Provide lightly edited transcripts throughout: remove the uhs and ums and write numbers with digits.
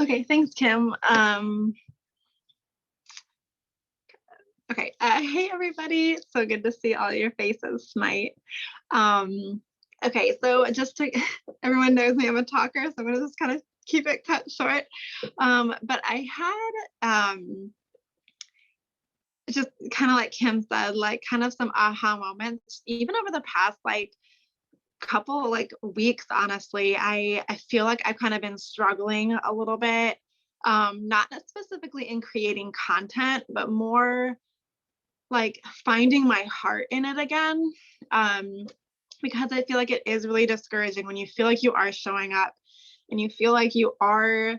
Okay, thanks, Kim. Okay, hey everybody. So good to see all your faces tonight. Okay, so just to everyone knows me, I'm a talker, so I'm gonna just kind of keep it cut short. But I had just kind of like Kim said, like kind of some aha moments, even over the past like couple like weeks, honestly. I feel like I've kind of been struggling a little bit, not specifically in creating content, but more like finding my heart in it again. Um, because I feel like it is really discouraging when you feel like you are showing up and you feel like you are,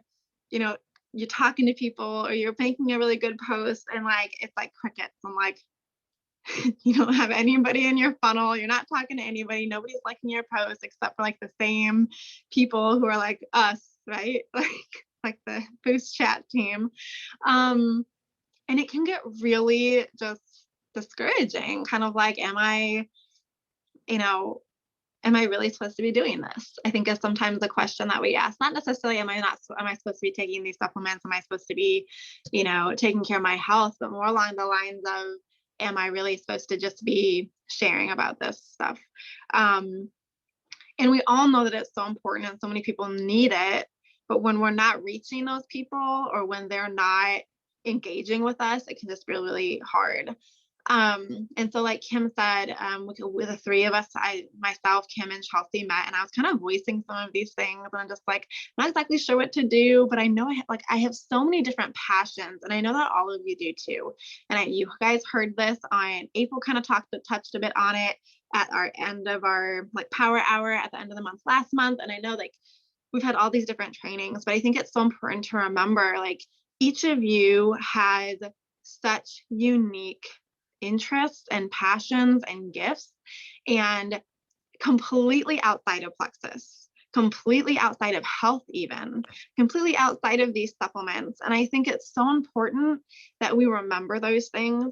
you know, you're talking to people or you're making a really good post and like it's like crickets and like you don't have anybody in your funnel, you're not talking to anybody, nobody's liking your post except for like the same people who are like us, right? Like the boost chat team. And it can get really just discouraging, kind of like, you know, am I really supposed to be doing this? I think is sometimes the question that we ask, not necessarily, am I supposed to be taking these supplements? Am I supposed to be, taking care of my health, but more along the lines of, am I really supposed to just be sharing about this stuff? And we all know that it's so important and so many people need it. But when we're not reaching those people or when they're not engaging with us, it can just be really hard. And so like Kim said, with the three of us, myself, Kim and Chelsea met, and I was kind of voicing some of these things and I'm just like, not exactly sure what to do, but I know I have so many different passions and I know that all of you do too. And you guys heard this on April kind of touched a bit on it at our end of our like power hour at the end of the month last month. And I know like we've had all these different trainings, but I think it's so important to remember like each of you has such unique interests and passions and gifts and completely outside of Plexus, completely outside of health, even completely outside of these supplements. And I think it's so important that we remember those things,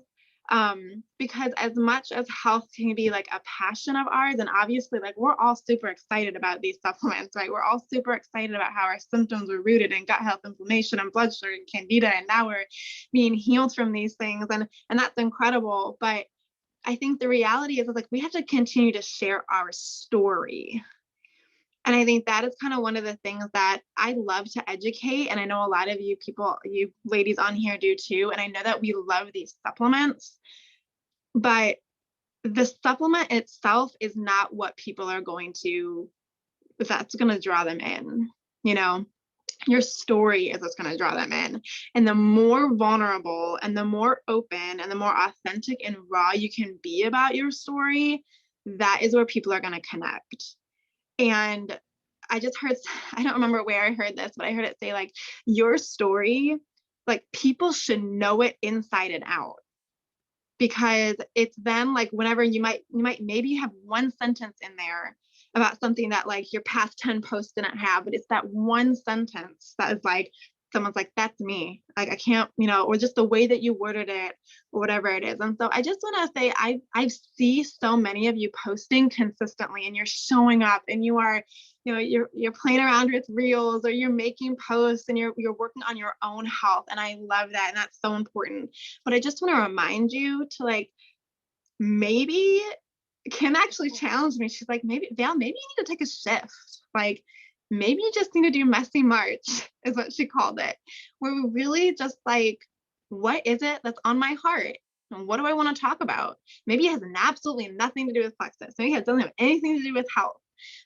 because as much as health can be like a passion of ours, and obviously like we're all super excited about these supplements, right? We're all super excited about how our symptoms were rooted in gut health, inflammation, and blood sugar and candida, and now we're being healed from these things, and that's incredible. But I think the reality is like we have to continue to share our story. And I think that is kind of one of the things that I love to educate. And I know a lot of you people, you ladies on here do too. And I know that we love these supplements, but the supplement itself is not what people are going to, that's going to draw them in, you know? Your story is what's going to draw them in. And the more vulnerable and the more open and the more authentic and raw you can be about your story, that is where people are going to connect. And I just heard, I don't remember where I heard this, but I heard it say like your story, like people should know it inside and out, because it's then like whenever you might maybe you have one sentence in there about something that like your past 10 posts didn't have, but it's that one sentence that is like someone's like, that's me, like I can't, or just the way that you worded it or whatever it is. And so I just want to say I see so many of you posting consistently and you're showing up and you are, you're playing around with reels or you're making posts and you're working on your own health, and I love that, and that's so important. But I just want to remind you to like, maybe Kim actually challenged me. She's like, maybe Val, maybe you need to take a shift. Like maybe you just need to do messy March is what she called it, where we really just like, what is it that's on my heart? And what do I want to talk about? Maybe it has absolutely nothing to do with Plexus. Maybe it doesn't have anything to do with health.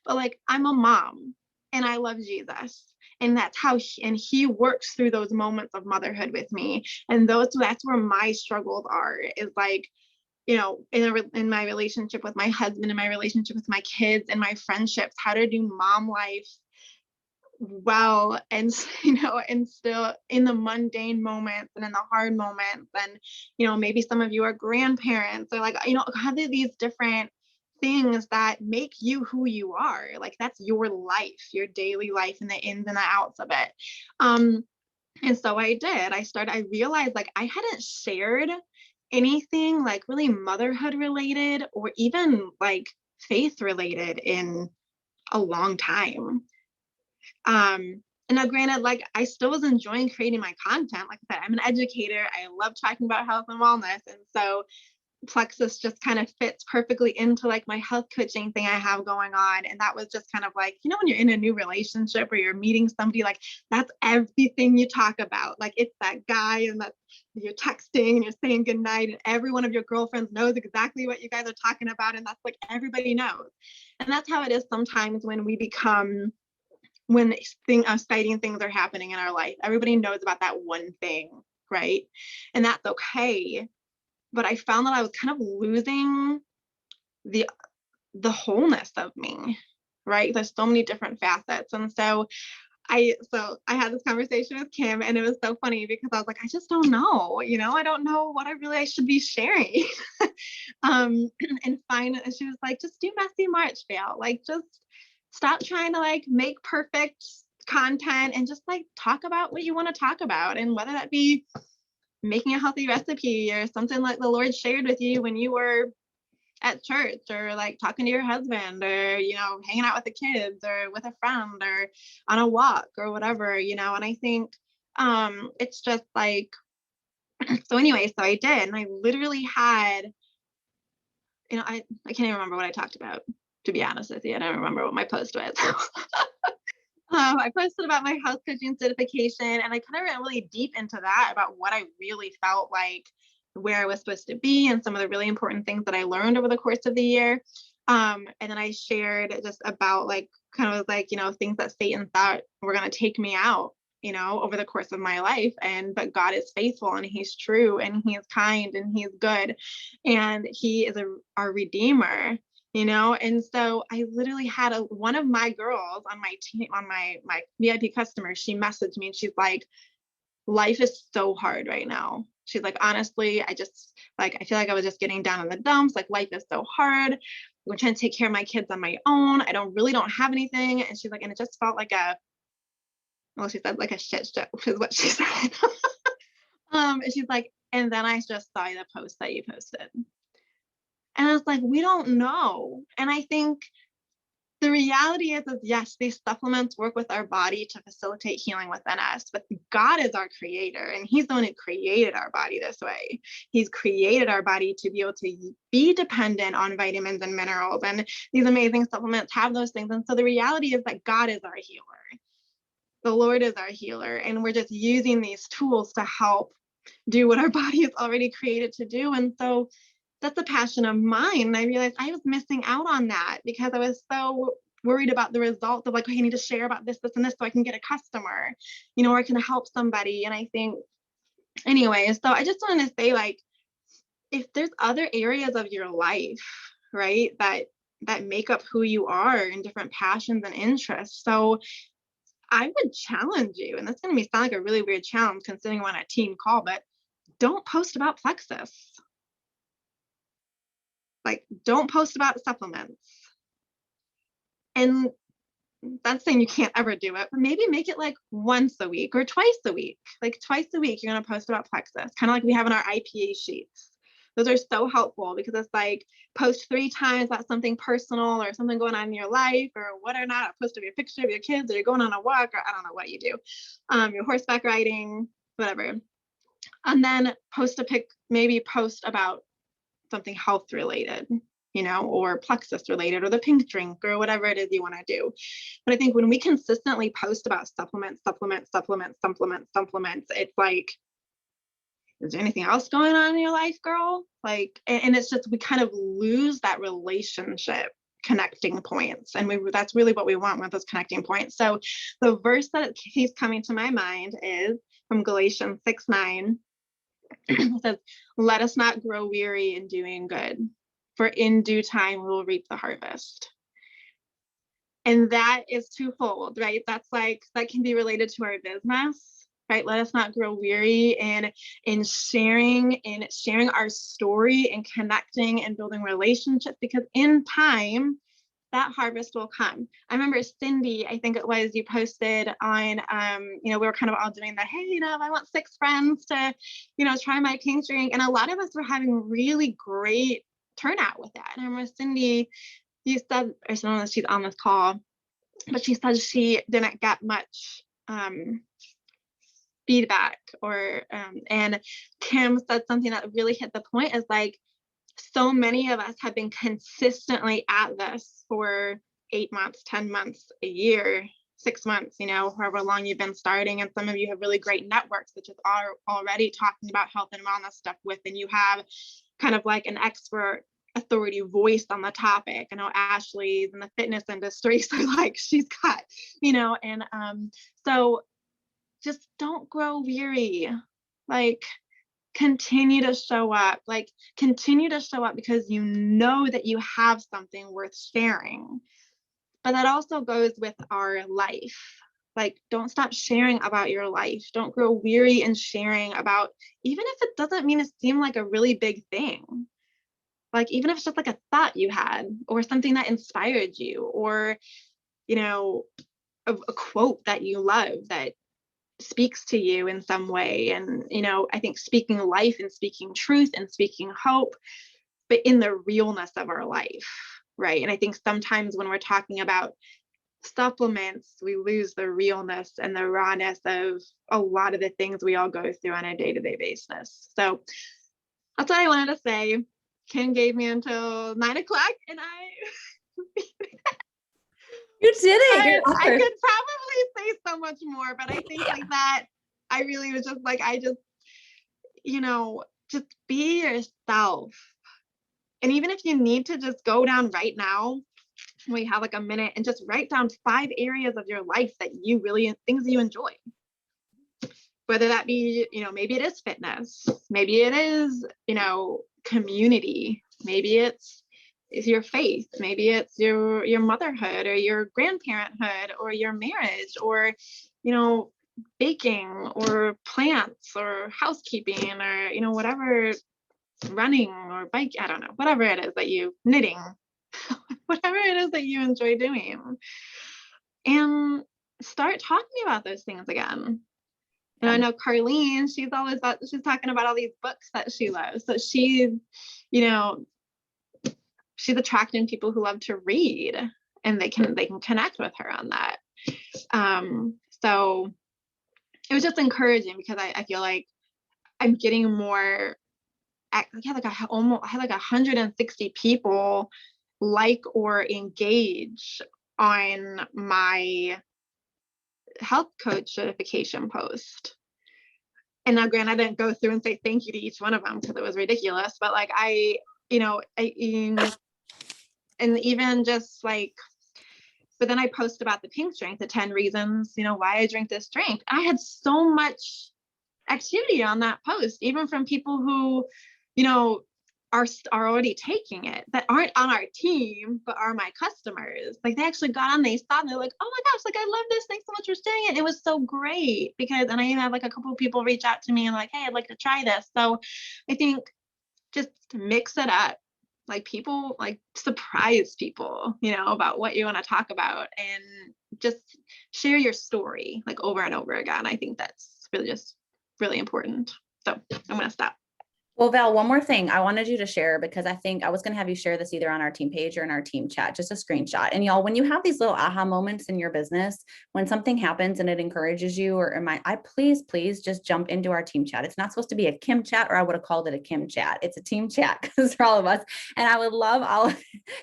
But like, I'm a mom and I love Jesus. And that's how he works through those moments of motherhood with me. And that's where my struggles are, is like, in my relationship with my husband, in my relationship with my kids, and my friendships, how to do mom life well, and and still in the mundane moments and in the hard moments. And maybe some of you are grandparents, or like have these different things that make you who you are. Like that's your life, your daily life, and the ins and the outs of it. And so I realized like I hadn't shared anything like really motherhood related or even like faith related in a long time. And And now granted, like I still was enjoying creating my content. Like I said, I'm an educator. I love talking about health and wellness. And so Plexus just kind of fits perfectly into like my health coaching thing I have going on. And that was just kind of like, when you're in a new relationship or you're meeting somebody, like that's everything you talk about. Like it's that guy and that you're texting and you're saying goodnight and every one of your girlfriends knows exactly what you guys are talking about. And that's like everybody knows. And that's how it is sometimes when we become when exciting things are happening in our life. Everybody knows about that one thing, right? And that's okay. But I found that I was kind of losing the wholeness of me, right? There's so many different facets. And so I had this conversation with Kim, and it was so funny because I was like, I just don't know, I don't know what I should be sharing. And she was like, just do messy March fail. Like, just stop trying to like make perfect content and just like talk about what you want to talk about. And whether that be making a healthy recipe or something like the Lord shared with you when you were at church, or like talking to your husband, or hanging out with the kids or with a friend or on a walk or whatever, and I think it's just like so anyway, so I did, and I literally had I can't even remember what I talked about, to be honest with you. I don't remember what my post was. I posted about my health coaching certification, and I kind of went really deep into that about what I really felt like where I was supposed to be and some of the really important things that I learned over the course of the year. And then I shared just about like kind of like, things that Satan thought were going to take me out, over the course of my life. But God is faithful and he's true and he is kind and he's good. And he is our redeemer. And so I literally had one of my girls on my team, on my VIP customers, she messaged me and she's like, life is so hard right now. She's like, honestly, I feel like I was just getting down in the dumps. Like life is so hard. I'm trying to take care of my kids on my own. I don't have anything. And she's like, and it just felt like she said like a shit show is what she said. And she's like, and then I just saw the post that you posted. And I was like, we don't know. And I think the reality is yes, these supplements work with our body to facilitate healing within us, but God is our creator and he's the one who created our body this way. He's created our body to be able to be dependent on vitamins and minerals, and these amazing supplements have those things. And so the reality is that God is our healer. The Lord is our healer, and we're just using these tools to help do what our body is already created to do. And so that's a passion of mine. And I realized I was missing out on that because I was so worried about the results of like, okay, I need to share about this, and this so I can get a customer, or I can help somebody. And I think anyway, so I just wanted to say, like, if there's other areas of your life, right, that make up who you are in different passions and interests. So I would challenge you, and that's going to sound like a really weird challenge considering we're on a team call, but don't post about Plexus. Like, don't post about supplements. And that's saying you can't ever do it, but maybe make it like once a week or twice a week. Like twice a week, you're going to post about Plexus, kind of like we have in our IPA sheets. Those are so helpful because it's like post 3 times about something personal or something going on in your life or what or not. Post of your picture of your kids, or you're going on a walk, or I don't know what you do. Your horseback riding, whatever. And then maybe post about something health related, or Plexus related, or the pink drink, or whatever it is you want to do. But I think when we consistently post about supplements, it's like, is there anything else going on in your life, girl? Like, and it's just, we kind of lose that relationship connecting points. And that's really what we want with those connecting points. So the verse that keeps coming to my mind is from Galatians 6:9. It says, let us not grow weary in doing good, for in due time we will reap the harvest. And that is twofold, right? That's like, that can be related to our business, right? Let us not grow weary in sharing our story and connecting and building relationships, because in time that harvest will come. I remember Cindy, I think it was, you posted on, we were kind of all doing the, hey, I want 6 friends to, try my pink drink. And a lot of us were having really great turnout with that. And I remember Cindy, you said, I don't know if she's on this call, but she said she didn't get much feedback and Kim said something that really hit the point is like, so many of us have been consistently at this for 8 months, 10 months, a year, 6 months, however long you've been starting. And some of you have really great networks that just are already talking about health and wellness stuff with, and you have kind of like an expert authority voice on the topic. I know Ashley's in the fitness industry, so like she's got, and so just don't grow weary. Like continue to show up, because you know that you have something worth sharing. But that also goes with our life. Like, don't stop sharing about your life. Don't grow weary in sharing about, even if it doesn't mean it seem like a really big thing. Like, even if it's just like a thought you had, or something that inspired you, or, a quote that you love that speaks to you in some way. And, I think speaking life and speaking truth and speaking hope, but in the realness of our life. Right. And I think sometimes when we're talking about supplements, we lose the realness and the rawness of a lot of the things we all go through on a day-to-day basis. So that's what I wanted to say. Kim gave me until 9:00 and you did it. I could probably say so much more, but I think like that, I really was just like, just be yourself. And even if you need to just go down right now, we have like a minute, and just write down 5 areas of your life that you really, things you enjoy. Whether that be, maybe it is fitness, maybe it is, community, maybe it's your faith, maybe it's your motherhood or your grandparenthood or your marriage, or, baking or plants or housekeeping or, whatever, running or bike, I don't know, whatever it is that you, knitting, whatever it is that you enjoy doing, and start talking about those things again. And I know Carlene, she's talking about all these books that she loves. So she's attracting people who love to read, and they can connect with her on that. So it was just encouraging, because I feel like I'm getting more. I had like 160 people like or engage on my health coach certification post. And now, granted, I didn't go through and say thank you to each one of them because it was ridiculous, but like and even just like, but then I post about the pink drink, the 10 reasons, why I drink this drink. I had so much activity on that post, even from people who, are already taking it, that aren't on our team, but are my customers. Like, they actually got on, they saw, and they're like, oh my gosh, like, I love this. Thanks so much for sharing it. It was so great. And I even had like a couple of people reach out to me and like, hey, I'd like to try this. So I think just mix it up. Like, people, like, surprise people, about what you want to talk about, and just share your story like over and over again. I think that's really important. So I'm going to stop. Well, Val, one more thing I wanted you to share, because I think I was going to have you share this either on our team page or in our team chat, just a screenshot. And y'all, when you have these little aha moments in your business, when something happens and it encourages you, or please just jump into our team chat. It's not supposed to be a Kim chat, or I would have called it a Kim chat. It's a team chat because for all of us. And I would love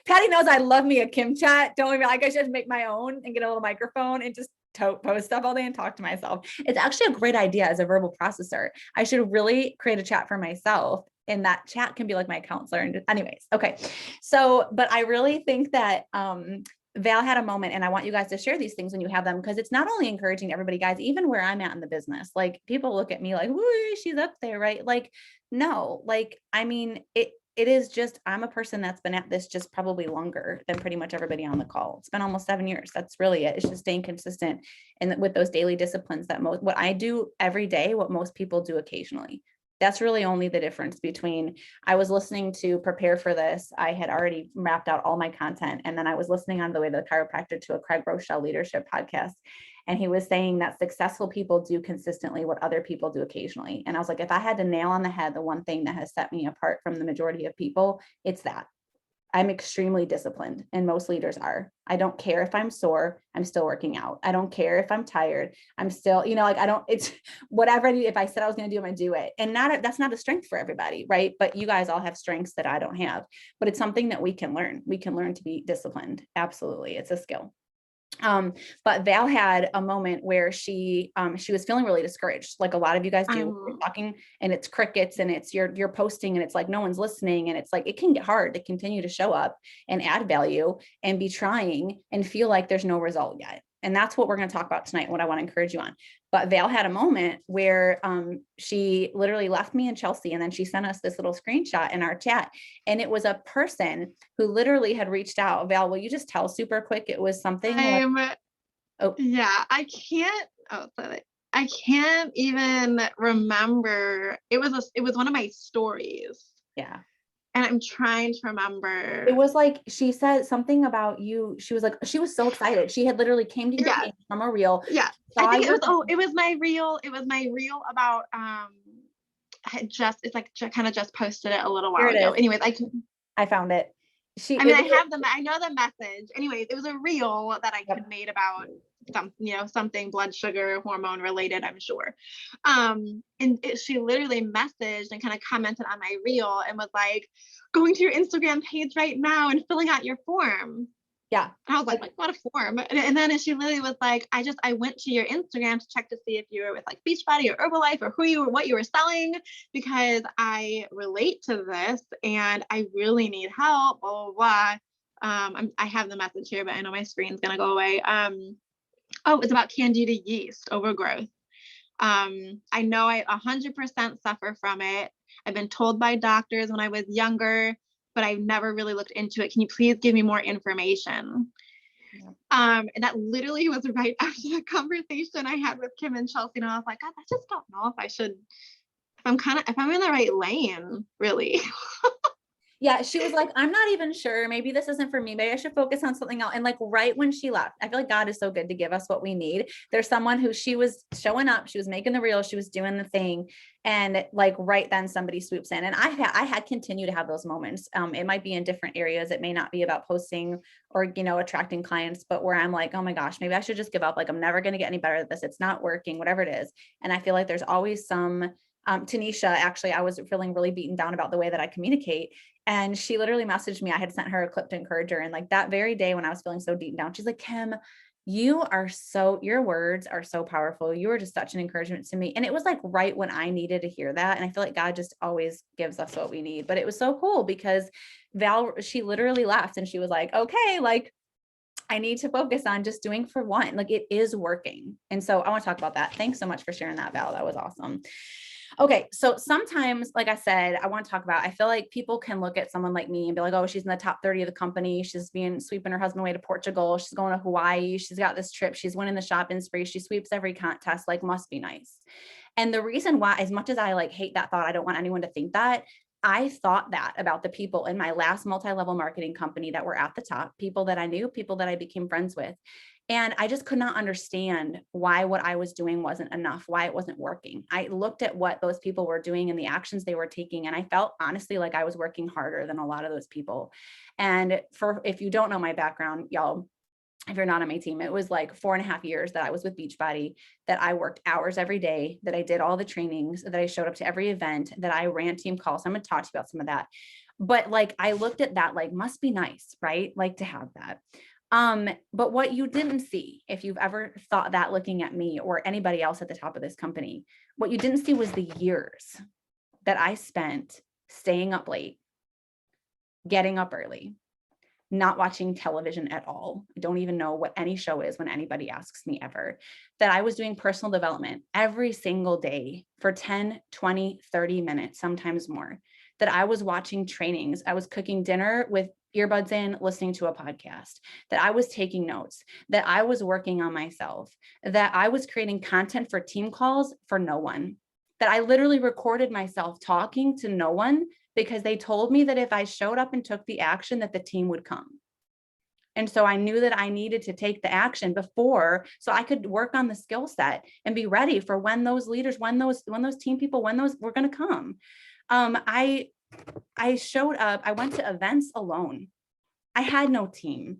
Patty knows I love me a Kim chat. Don't even, I should make my own and get a little microphone and just post stuff all day and talk to myself. It's actually a great idea as a verbal processor. I should really create a chat for myself, and that chat can be like my counselor. And anyways, okay. So, but I really think that Val had a moment, and I want you guys to share these things when you have them, because it's not only encouraging everybody, guys, even where I'm at in the business, like people look at me like, whoo, she's up there, right? Like, no, like, I mean, it is just, I'm a person that's been at this just probably longer than pretty much everybody on the call. It's been almost 7 years. That's really it. It's just staying consistent. And with those daily disciplines that what I do every day, what most people do occasionally. That's really only the difference between, I was listening to prepare for this. I had already mapped out all my content. And then I was listening on the way to the chiropractor to a Craig Rochelle leadership podcast. And he was saying that successful people do consistently what other people do occasionally. And I was like, if I had to nail on the head, the one thing that has set me apart from the majority of people, it's that. I'm extremely disciplined, and most leaders are. I don't care if I'm sore, I'm still working out. I don't care if I'm tired, I'm still, like, I don't, it's whatever I do. If I said I was going to do, I'm going to do it. And that's not a strength for everybody, right? But you guys all have strengths that I don't have, but it's something that we can learn. We can learn to be disciplined. Absolutely. It's a skill. But Val had a moment where she was feeling really discouraged, like a lot of you guys do. You're talking and it's crickets, and it's you're posting and it's like no one's listening, and it's like it can get hard to continue to show up and add value and be trying and feel like there's no result yet. And that's what we're going to talk about tonight, what I want to encourage you on. But Val had a moment where she literally left me and Chelsea, and then she sent us this little screenshot in our chat. And it was a person who literally had reached out. Val, will you just tell super quick? It was something like, yeah, I can't even remember. It was one of my stories. Yeah. And I'm trying to remember. It was like, she said something about you. She was like, she was so excited. She had literally came to your page from a reel. Yeah. I think it was my reel. It was my reel about, it's like kind of just posted it a little while ago. Anyways, I found it. I know the message. Anyways, it was a reel that I had made about something blood sugar hormone related, I'm sure. She literally messaged and kind of commented on my reel and was like, going to your Instagram page right now and filling out your form. Yeah. And I was like, what a form? And then she literally was like, I went to your Instagram to check to see if you were with like Beachbody or Herbalife or what you were selling, because I relate to this and I really need help, blah, blah, blah. I have the message here, but I know my screen's going to go away. It's about Candida yeast overgrowth. I know I 100% suffer from it. I've been told by doctors when I was younger, but I've never really looked into it. Can you please give me more information? Yeah. And that literally was right after the conversation I had with Kim and Chelsea. And I was like, God, I just don't know if I'm in the right lane, really. Yeah, she was like, I'm not even sure. Maybe this isn't for me. Maybe I should focus on something else. And like right when she left, I feel like God is so good to give us what we need. There's someone who she was showing up, she was making the reel, she was doing the thing. And like right then somebody swoops in. And I had continued to have those moments. It might be in different areas. It may not be about posting or, attracting clients, but where I'm like, oh my gosh, maybe I should just give up. Like, I'm never going to get any better at this. It's not working, whatever it is. And I feel like there's always some Tanisha, actually, I was feeling really beaten down about the way that I communicate. And she literally messaged me. I had sent her a clip to encourage her. And like that very day when I was feeling so beaten down, she's like, Kim, your words are so powerful. You were just such an encouragement to me. And it was like right when I needed to hear that. And I feel like God just always gives us what we need. But it was so cool because Val, she literally left and she was like, okay, like I need to focus on just doing for one. Like it is working. And so I want to talk about that. Thanks so much for sharing that, Val. That was awesome. Okay. So sometimes, like I said, I want to talk about, I feel like people can look at someone like me and be like, oh, she's in the top 30 of the company. She's sweeping her husband away to Portugal. She's going to Hawaii. She's got this trip. She's winning the shopping spree. She sweeps every contest, like must be nice. And the reason why, as much as I like hate that thought, I don't want anyone to think that, I thought that about the people in my last multi-level marketing company that were at the top, people that I knew, people that I became friends with. And I just could not understand why what I was doing wasn't enough, why it wasn't working. I looked at what those people were doing and the actions they were taking, and I felt honestly like I was working harder than a lot of those people. And if you don't know my background, y'all, if you're not on my team, it was like 4.5 years that I was with Beachbody, that I worked hours every day, that I did all the trainings, that I showed up to every event, that I ran team calls. I'm going to talk to you about some of that. But like, I looked at that, like, must be nice, right? Like to have that. But what you didn't see, if you've ever thought that looking at me or anybody else at the top of this company, what you didn't see was the years that I spent staying up late, getting up early, not watching television at all. I don't even know what any show is when anybody asks me ever. That I was doing personal development every single day for 10, 20, 30 minutes, sometimes more. That I was watching trainings. I was cooking dinner with earbuds in, listening to a podcast, that I was taking notes, that I was working on myself, that I was creating content for team calls for no one, that I literally recorded myself talking to no one because they told me that if I showed up and took the action, that the team would come. And so I knew that I needed to take the action before, so I could work on the skill set and be ready for when those leaders, when those team people, when those were going to come. I showed up, I went to events alone. I had no team.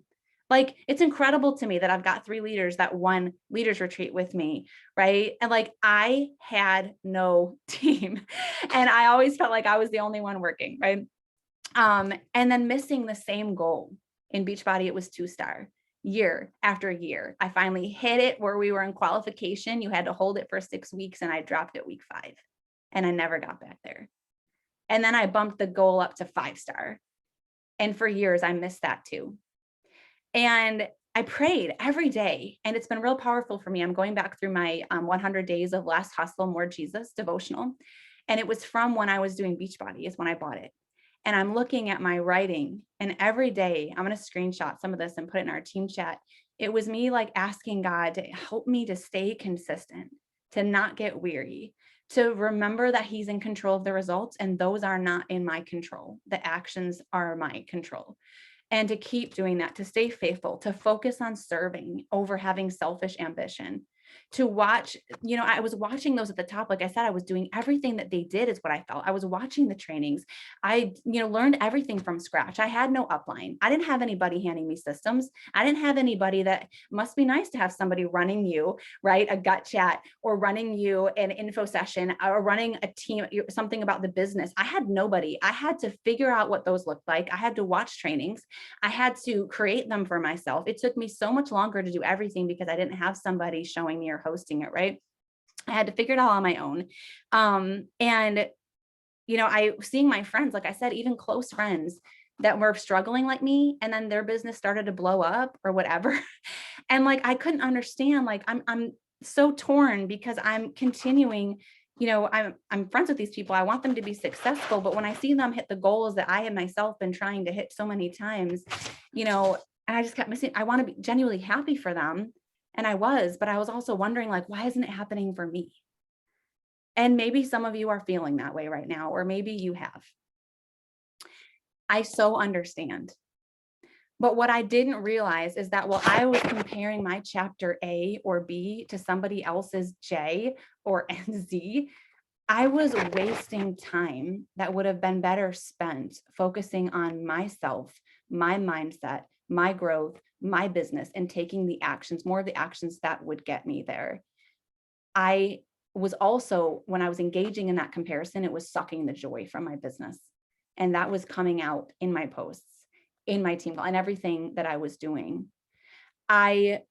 Like, it's incredible to me that I've got 3 leaders that won leaders retreat with me, right? And like, I had no team, and I always felt like I was the only one working, right? And then missing the same goal. In Beachbody, it was 2-star. Year after year, I finally hit it where we were in qualification. You had to hold it for 6 weeks, and I dropped it week 5, and I never got back there. And then I bumped the goal up to 5-star. And for years, I missed that too. And I prayed every day, and it's been real powerful for me. I'm going back through my 100 days of Less Hustle, More Jesus devotional. And it was from when I was doing Beachbody is when I bought it. And I'm looking at my writing, and every day I'm going to screenshot some of this and put it in our team chat. It was me like asking God to help me to stay consistent, to not get weary, to remember that he's in control of the results, and those are not in my control. The actions are my control. And to keep doing that, to stay faithful, to focus on serving over having selfish ambition, to watch, I was watching those at the top. Like I said, I was doing everything that they did is what I felt. I was watching the trainings. I, learned everything from scratch. I had no upline. I didn't have anybody handing me systems. I didn't have anybody. That must be nice to have somebody running you, right? A gut chat, or running you an info session, or running a team, something about the business. I had nobody. I had to figure out what those looked like. I had to watch trainings. I had to create them for myself. It took me so much longer to do everything because I didn't have somebody showing me or hosting it, right? I had to figure it all on my own. And I seeing my friends, like I said, even close friends that were struggling like me, and then their business started to blow up or whatever. And like, I couldn't understand, like, I'm so torn because I'm continuing, I'm friends with these people. I want them to be successful, but when I see them hit the goals that I have myself been trying to hit so many times, and I just kept missing, I want to be genuinely happy for them. And I was, but I was also wondering, like, why isn't it happening for me? And maybe some of you are feeling that way right now, or maybe you have. I so understand. But what I didn't realize is that while I was comparing my chapter A or B to somebody else's J or Z, I was wasting time that would have been better spent focusing on myself, my mindset, my growth, my business, and taking the actions, more of the actions that would get me there. I was also, when I was engaging in that comparison, it was sucking the joy from my business. And that was coming out in my posts, in my team, and everything that I was doing. I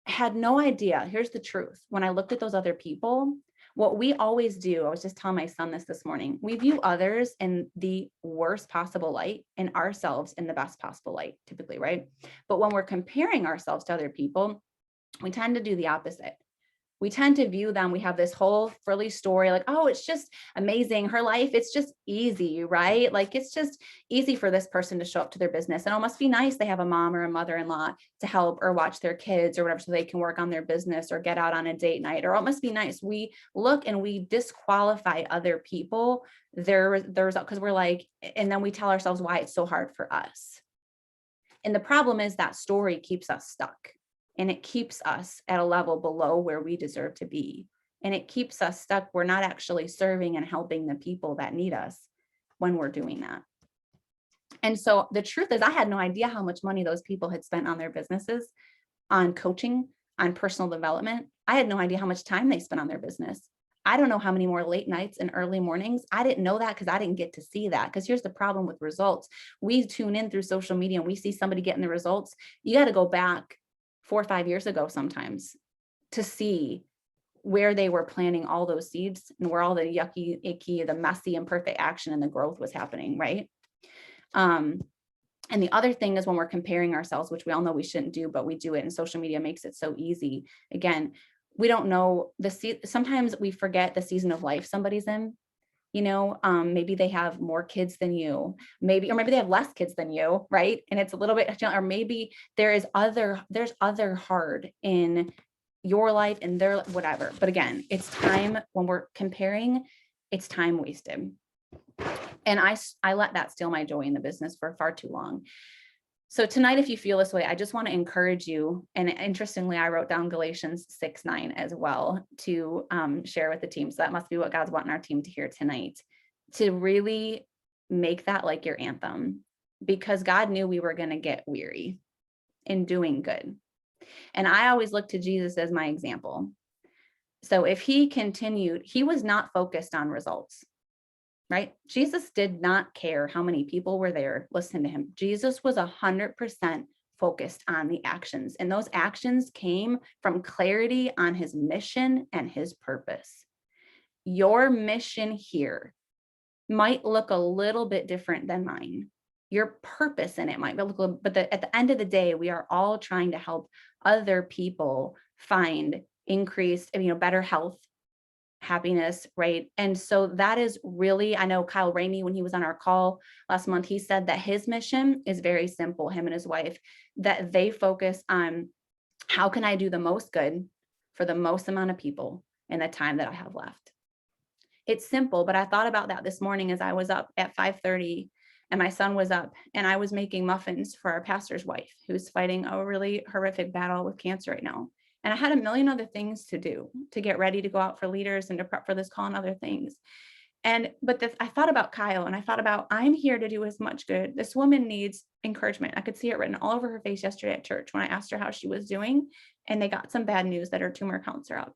had no idea. Here's the truth. When I looked at those other people, what we always do, I was just telling my son this morning, we view others in the worst possible light and ourselves in the best possible light, typically, right? But when we're comparing ourselves to other people, we tend to do the opposite. We tend to view them, we have this whole frilly story, like, oh, it's just amazing. Her life, it's just easy, right? Like, it's just easy for this person to show up to their business. And it must be nice they have a mom or a mother-in-law to help or watch their kids or whatever, so they can work on their business or get out on a date night, or it must be nice. We look and we disqualify other people, their result, because we're like, and then we tell ourselves why it's so hard for us. And the problem is that story keeps us stuck. And it keeps us at a level below where we deserve to be. And it keeps us stuck. We're not actually serving and helping the people that need us when we're doing that. And so the truth is, I had no idea how much money those people had spent on their businesses, on coaching, on personal development. I had no idea how much time they spent on their business. I don't know how many more late nights and early mornings. I didn't know that because I didn't get to see that. Because here's the problem with results. We tune in through social media and we see somebody getting the results. You got to go back 4 or 5 years ago sometimes to see where they were planting all those seeds and where all the yucky, icky, the messy, imperfect action and the growth was happening, right? And the other thing is when we're comparing ourselves, which we all know we shouldn't do, but we do it, and social media makes it so easy. Again, we don't know sometimes we forget the season of life somebody's in. Maybe they have more kids than you, or maybe they have less kids than you, right? And it's a little bit, or maybe there's other hard in your life and their whatever. But again, it's time when we're comparing, it's time wasted. And I let that steal my joy in the business for far too long. So tonight, if you feel this way, I just want to encourage you. And interestingly, I wrote down Galatians 6:9 as well to share with the team. So that must be what God's wanting our team to hear tonight, to really make that like your anthem. because God knew we were going to get weary in doing good. And I always look to Jesus as my example. So if he continued, he was not focused on results, right? Jesus did not care how many people were there listening to him. Jesus was 100% focused on the actions, and those actions came from clarity on his mission and his purpose. Your mission here might look a little bit different than mine. Your purpose in it might look, but at the end of the day, we are all trying to help other people find increased, better health, happiness, right? And so that is really, I know Kyle Rainey, when he was on our call last month, he said that his mission is very simple, him and his wife, that they focus on how can I do the most good for the most amount of people in the time that I have left. It's simple, but I thought about that this morning as I was up at 5:30 and my son was up and I was making muffins for our pastor's wife who's fighting a really horrific battle with cancer right now. And I had a million other things to do to get ready to go out for leaders and to prep for this call and other things. But I thought about Kyle and I thought about, I'm here to do as much good. This woman needs encouragement. I could see it written all over her face yesterday at church when I asked her how she was doing. And they got some bad news that her tumor counts are up.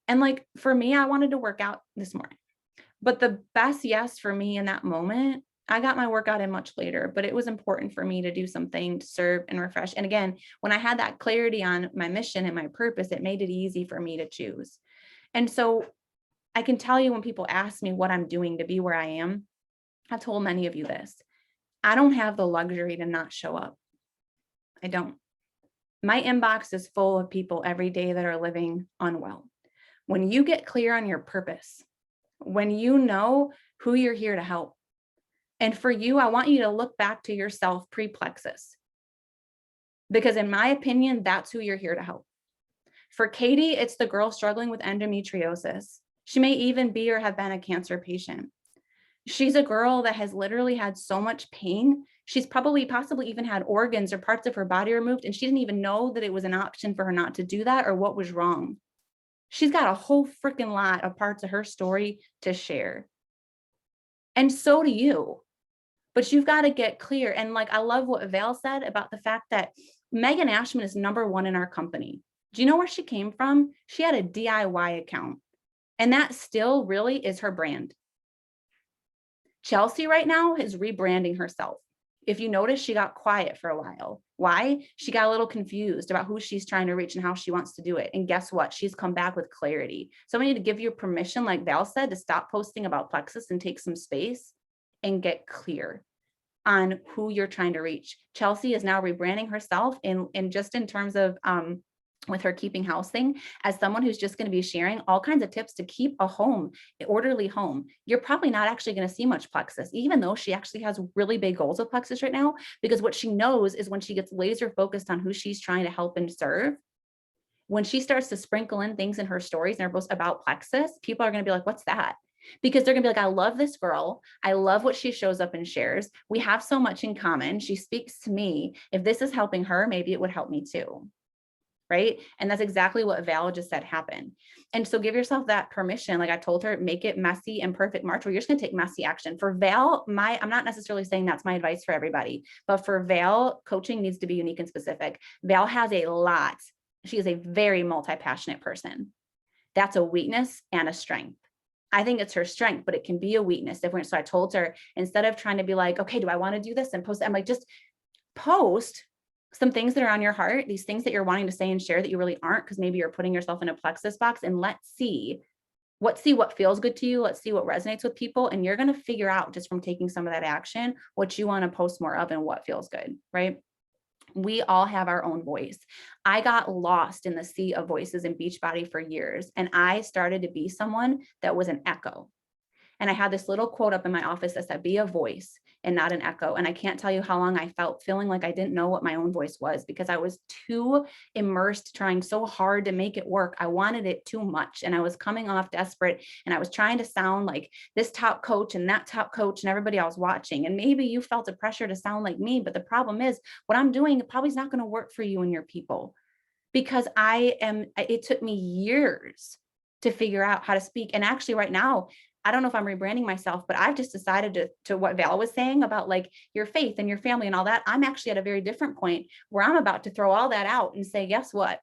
And like, for me, I wanted to work out this morning, but the best yes for me in that moment, I got my workout in much later, but it was important for me to do something to serve and refresh. And again, when I had that clarity on my mission and my purpose, it made it easy for me to choose. And so I can tell you when people ask me what I'm doing to be where I am, I've told many of you this. I don't have the luxury to not show up. I don't. My inbox is full of people every day that are living unwell. When you get clear on your purpose, when you know who you're here to help, and for you, I want you to look back to yourself pre-plexus, because in my opinion, that's who you're here to help. For Katie, it's the girl struggling with endometriosis. She may even be or have been a cancer patient. She's a girl that has literally had so much pain. She's possibly even had organs or parts of her body removed, and she didn't even know that it was an option for her not to do that or what was wrong. She's got a whole freaking lot of parts of her story to share. And so do you. But you've got to get clear. And like, I love what Val said about the fact that Megan Ashman is #1 in our company. Do you know where she came from? She had a DIY account. And that still really is her brand. Chelsea right now is rebranding herself. If you notice, she got quiet for a while. Why? She got a little confused about who she's trying to reach and how she wants to do it. And guess what? She's come back with clarity. So I need to give you permission, like Val said, to stop posting about plexus and take some space and get clear on who you're trying to reach. Chelsea is now rebranding herself in terms of with her keeping house thing, as someone who's just going to be sharing all kinds of tips to keep a home, an orderly home. You're probably not actually going to see much plexus, even though she actually has really big goals of plexus right now, because what she knows is when she gets laser focused on who she's trying to help and serve, when she starts to sprinkle in things in her stories and they're both about plexus, people are going to be like, what's that? Because they're going to be like, I love this girl. I love what she shows up and shares. We have so much in common. She speaks to me. If this is helping her, maybe it would help me too. Right. And that's exactly what Val just said happened. And so give yourself that permission. Like I told her, make it messy and perfect March, where you're just going to take messy action. For Val, I'm not necessarily saying that's my advice for everybody, but for Val, coaching needs to be unique and specific. Val has a lot. She is a very multi-passionate person. That's a weakness and a strength. I think it's her strength, but it can be a weakness. So I told her, instead of trying to be like, okay, do I want to do this and post? I'm like, just post some things that are on your heart, these things that you're wanting to say and share that you really aren't, because maybe you're putting yourself in a plexus box, and let's see what feels good to you. Let's see what resonates with people. And you're going to figure out, just from taking some of that action, what you want to post more of and what feels good, right? We all have our own voice. I got lost in the sea of voices in Beachbody for years, and I started to be someone that was an echo. And I had this little quote up in my office that said, be a voice and not an echo. And I can't tell you how long I felt feeling like I didn't know what my own voice was, because I was too immersed, trying so hard to make it work. I wanted it too much. And I was coming off desperate, and I was trying to sound like this top coach and that top coach and everybody I was watching. And maybe you felt a pressure to sound like me, but the problem is what I'm doing probably is not going to work for you and your people, because it took me years to figure out how to speak. And actually right now, I don't know if I'm rebranding myself, but I've just decided to what Val was saying about like your faith and your family and all that. I'm actually at a very different point where I'm about to throw all that out and say, guess what?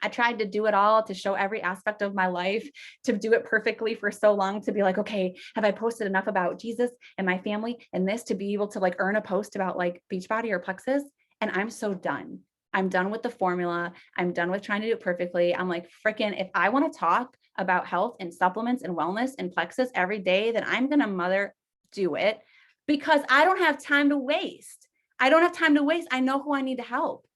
I tried to do it all, to show every aspect of my life, to do it perfectly for so long, to be like, okay, have I posted enough about Jesus and my family and this to be able to like earn a post about like Beachbody or Plexus? And I'm so done. I'm done with the formula. I'm done with trying to do it perfectly. I'm like, freaking, if I want to talk about health and supplements and wellness and Plexus every day, then I'm going to do it, because I don't have time to waste. I don't have time to waste. I know who I need to help.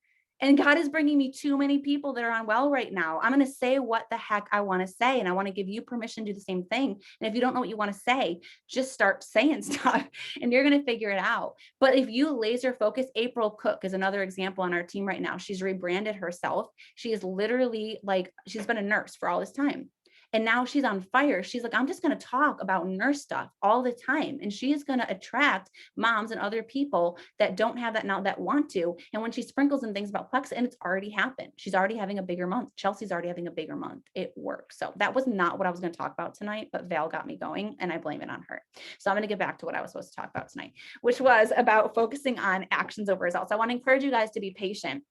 And God is bringing me too many people that are unwell right now. I'm going to say what the heck I want to say. And I want to give you permission to do the same thing. And if you don't know what you want to say, just start saying stuff and you're going to figure it out. But if you laser focus, April Cook is another example on our team right now. She's rebranded herself. She is literally like, she's been a nurse for all this time. And now she's on fire. She's like, I'm just going to talk about nurse stuff all the time. And she is going to attract moms and other people that don't have that now, that want to. And when she sprinkles in things about Plex, and it's already happened, she's already having a bigger month. Chelsea's already having a bigger month. It works. So that was not what I was going to talk about tonight, but Val got me going and I blame it on her. So I'm going to get back to what I was supposed to talk about tonight, which was about focusing on actions over results. I want to encourage you guys to be patient.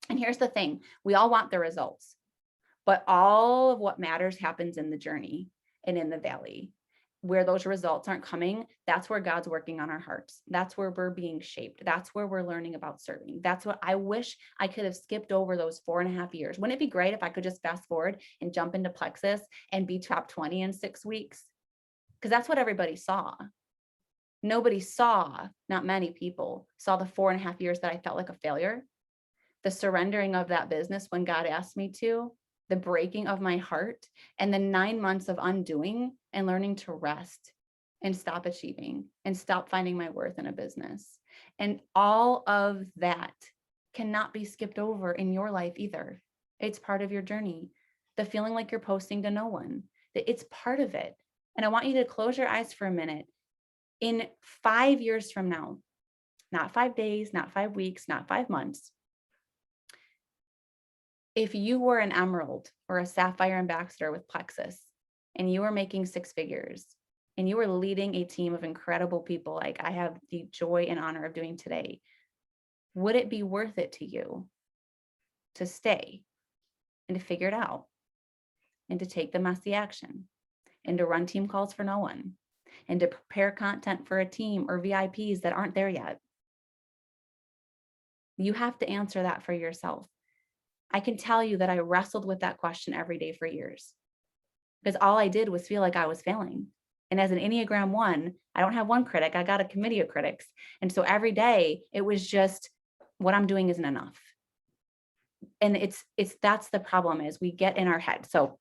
And here's the thing, we all want the results, but all of what matters happens in the journey and in the valley. Where those results aren't coming, that's where God's working on our hearts. That's where we're being shaped. That's where we're learning about serving. That's what I wish I could have skipped over those 4.5 years. Wouldn't it be great if I could just fast forward and jump into Plexus and be top 20 in 6 weeks? Because that's what everybody saw. Nobody saw, not many people saw the 4.5 years that I felt like a failure, the surrendering of that business when God asked me to, the breaking of my heart, and the 9 months of undoing and learning to rest and stop achieving and stop finding my worth in a business. And all of that cannot be skipped over in your life either. It's part of your journey. The feeling like you're posting to no one, that it's part of it. And I want you to close your eyes for a minute. In 5 years from now, not 5 days, not 5 weeks, not 5 months, if you were an emerald or a sapphire ambassador with Plexus and you were making 6 figures and you were leading a team of incredible people like I have the joy and honor of doing today, would it be worth it to you to stay and to figure it out and to take the messy action and to run team calls for no one and to prepare content for a team or VIPs that aren't there yet? You have to answer that for yourself. I can tell you that I wrestled with that question every day for years, because all I did was feel like I was failing. And as an Enneagram 1, I don't have one critic, I got a committee of critics. And so every day it was just, what I'm doing isn't enough. And that's the problem, is we get in our head. So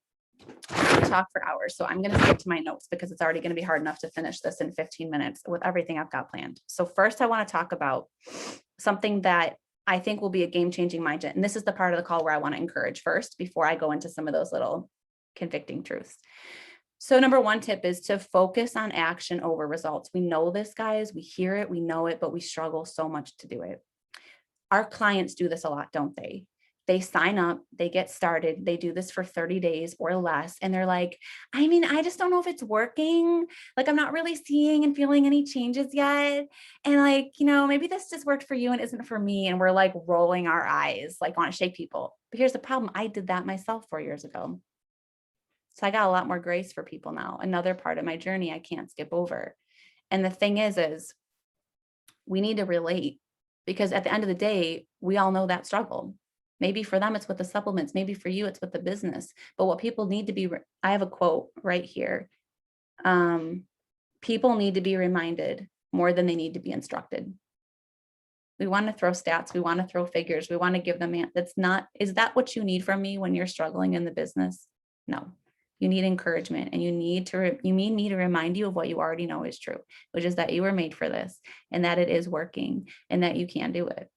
I talk for hours. So I'm going to skip to my notes because it's already going to be hard enough to finish this in 15 minutes with everything I've got planned. So first I want to talk about something that I think will be a game-changing mindset. And this is the part of the call where I want to encourage first before I go into some of those little convicting truths. So number 1 tip is to focus on action over results. We know this, guys. We hear it, we know it, but we struggle so much to do it. Our clients do this a lot, don't they? They sign up, they get started, they do this for 30 days or less. And they're like, I mean, I just don't know if it's working. Like, I'm not really seeing and feeling any changes yet. And like, maybe this just worked for you and isn't for me. And we're like rolling our eyes, like want to shake people. But here's the problem. I did that myself 4 years ago. So I got a lot more grace for people now. Another part of my journey I can't skip over. And the thing is we need to relate, because at the end of the day, we all know that struggle. Maybe for them, it's with the supplements. Maybe for you, it's with the business. But what people need to be, I have a quote right here. People need to be reminded more than they need to be instructed. We want to throw stats. We want to throw figures. We want to give them, is that what you need from me when you're struggling in the business? No, you need encouragement, and you need me to remind you of what you already know is true, which is that you were made for this and that it is working and that you can do it.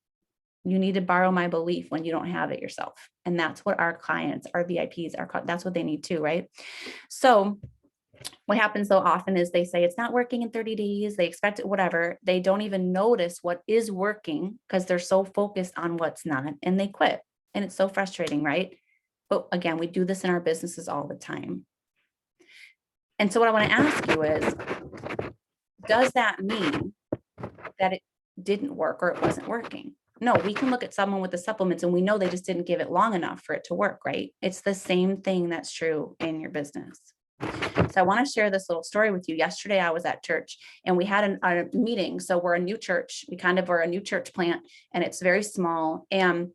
You need to borrow my belief when you don't have it yourself. And that's what our clients, our VIPs, that's what they need too, right? So what happens so often is they say it's not working in 30 days. They expect it, whatever. They don't even notice what is working because they're so focused on what's not, and they quit. And it's so frustrating, right? But again, we do this in our businesses all the time. And so what I want to ask you is, does that mean that it didn't work or it wasn't working? No, we can look at someone with the supplements and we know they just didn't give it long enough for it to work, right? It's the same thing that's true in your business. So I want to share this little story with you. Yesterday, I was at church and we had a meeting. So we're a new church. We kind of are a new church plant and it's very small. And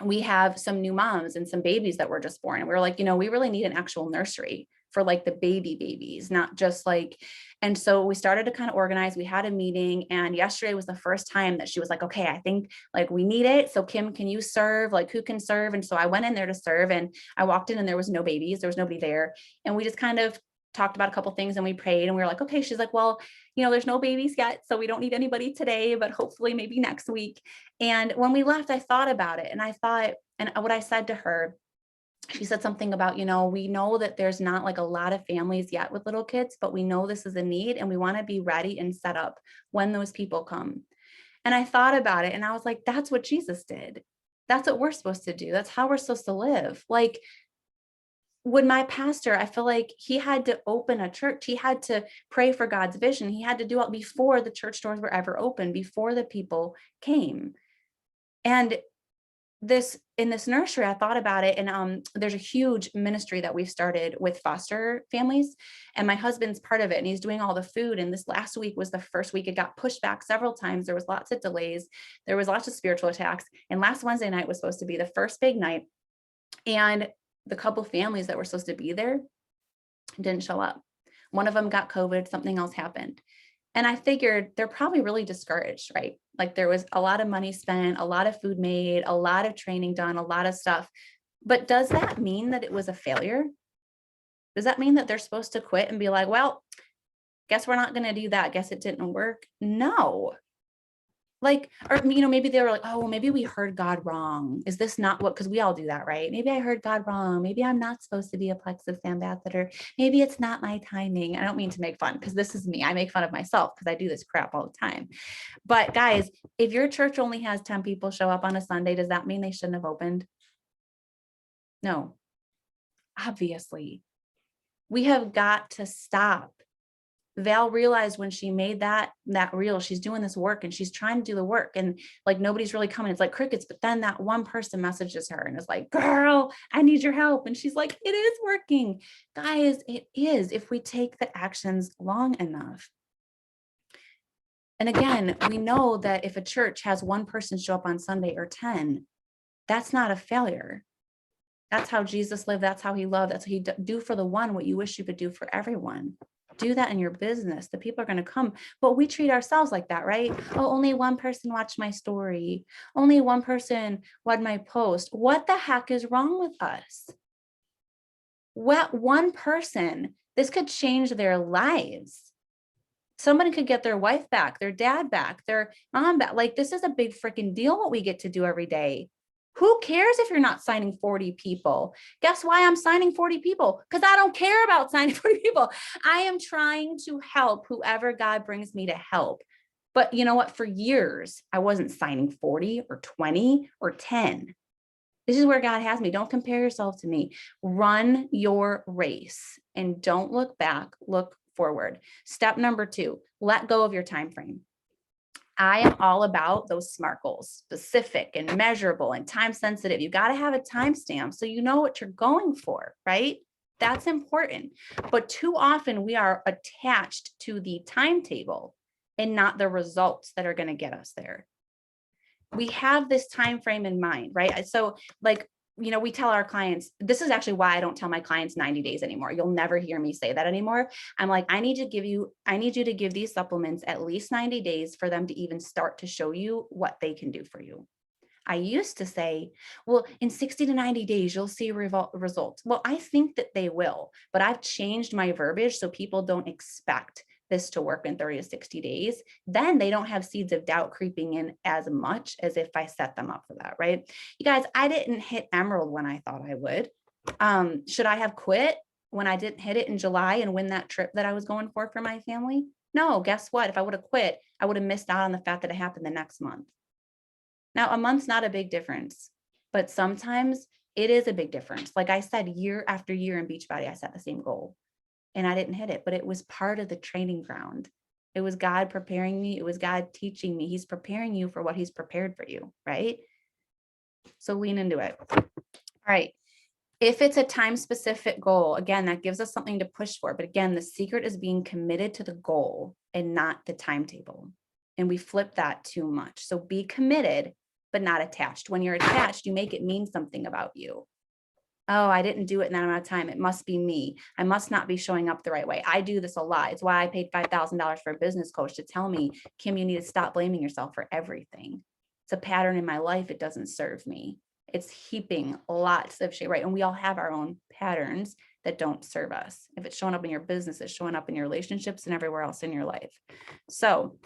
we have some new moms and some babies that were just born. And we were like, we really need an actual nursery for like the babies, not just like, and so we started to kind of organize. We had a meeting and yesterday was the first time that she was like, okay, I think like we need it. So Kim, can you serve? Like who can serve? And so I went in there to serve and I walked in and there was no babies. There was nobody there. And we just kind of talked about a couple things and we prayed and we were like, okay, she's like, well, there's no babies yet. So we don't need anybody today, but hopefully maybe next week. And when we left, I thought about it and I thought, and what I said to her, she said something about, we know that there's not like a lot of families yet with little kids, but we know this is a need and we want to be ready and set up when those people come. And I thought about it and I was like, that's what Jesus did. That's what we're supposed to do. That's how we're supposed to live. Like when my pastor, I feel like he had to open a church. He had to pray for God's vision. He had to do it before the church doors were ever open, before the people came. And in this nursery, I thought about it. And there's a huge ministry that we've started with foster families. And my husband's part of it. And he's doing all the food. And this last week was the first week. It got pushed back several times. There was lots of delays. There was lots of spiritual attacks. And last Wednesday night was supposed to be the first big night. And the couple families that were supposed to be there didn't show up. One of them got COVID, something else happened. And I figured they're probably really discouraged, right? Like there was a lot of money spent, a lot of food made, a lot of training done, a lot of stuff. But does that mean that it was a failure? Does that mean that they're supposed to quit and be like, well, guess we're not going to do that. Guess it didn't work. No. Like, or, maybe they were like, oh, well, maybe we heard God wrong. Is this not what, because we all do that, right? Maybe I heard God wrong. Maybe I'm not supposed to be a Plexus ambassador. Maybe it's not my timing. I don't mean to make fun because this is me. I make fun of myself because I do this crap all the time. But guys, if your church only has 10 people show up on a Sunday, does that mean they shouldn't have opened? No, obviously. We have got to stop. Val realized when she made that reel, she's doing this work and she's trying to do the work and like nobody's really coming. It's like crickets. But then that one person messages her and is like, girl, I need your help. And she's like, it is working. Guys, it is if we take the actions long enough. And again, we know that if a church has one person show up on Sunday or 10, that's not a failure. That's how Jesus lived. That's how he loved. That's how he do for the one what you wish you could do for everyone. Do that in your business. The people are going to come, but we treat ourselves like that, right? Oh, only one person watched my story. Only one person read my post. What the heck is wrong with us? What one person, this could change their lives. Somebody could get their wife back, their dad back, their mom back. Like this is a big freaking deal what we get to do every day. Who cares if you're not signing 40 people? Guess why I'm signing 40 people? Because I don't care about signing 40 people. I am trying to help whoever God brings me to help. But you know what? For years, I wasn't signing 40 or 20 or 10. This is where God has me. Don't compare yourself to me. Run your race and don't look back, look forward. Step number 2, let go of your time frame. I am all about those SMART goals, specific and measurable and time sensitive. You got to have a timestamp so you know what you're going for, right? That's important. But too often we are attached to the timetable and not the results that are going to get us there. We have this time frame in mind, right? So like, we tell our clients, this is actually why I don't tell my clients 90 days anymore. You'll never hear me say that anymore. I'm like, I need you to give these supplements at least 90 days for them to even start to show you what they can do for you. I used to say, well, in 60 to 90 days, you'll see results. Well, I think that they will, but I've changed my verbiage so people don't expect this to work in 30 to 60 days. Then they don't have seeds of doubt creeping in as much as if I set them up for that, right? You guys, I didn't hit Emerald when I thought I would. Should I have quit when I didn't hit it in July and win that trip that I was going for my family? No, guess what? If I would have quit, I would have missed out on the fact that it happened the next month. Now, a month's not a big difference, but sometimes it is a big difference. Like I said, year after year in Beachbody, I set the same goal. and I didn't hit it, but it was part of the training ground. It was God preparing me. It was God teaching me. He's preparing you for what he's prepared for you, right? So lean into it. All right. If it's a time specific goal, again, that gives us something to push for. But again, the secret is being committed to the goal and not the timetable. And we flip that too much. So be committed, but not attached. When you're attached, you make it mean something about you. Oh, I didn't do it in that amount of time. It must be me. I must not be showing up the right way. I do this a lot. It's why I paid $5,000 for a business coach to tell me, Kim, you need to stop blaming yourself for everything. It's a pattern in my life. It doesn't serve me. It's heaping lots of shit, right? And we all have our own patterns that don't serve us. If it's showing up in your business, it's showing up in your relationships and everywhere else in your life. So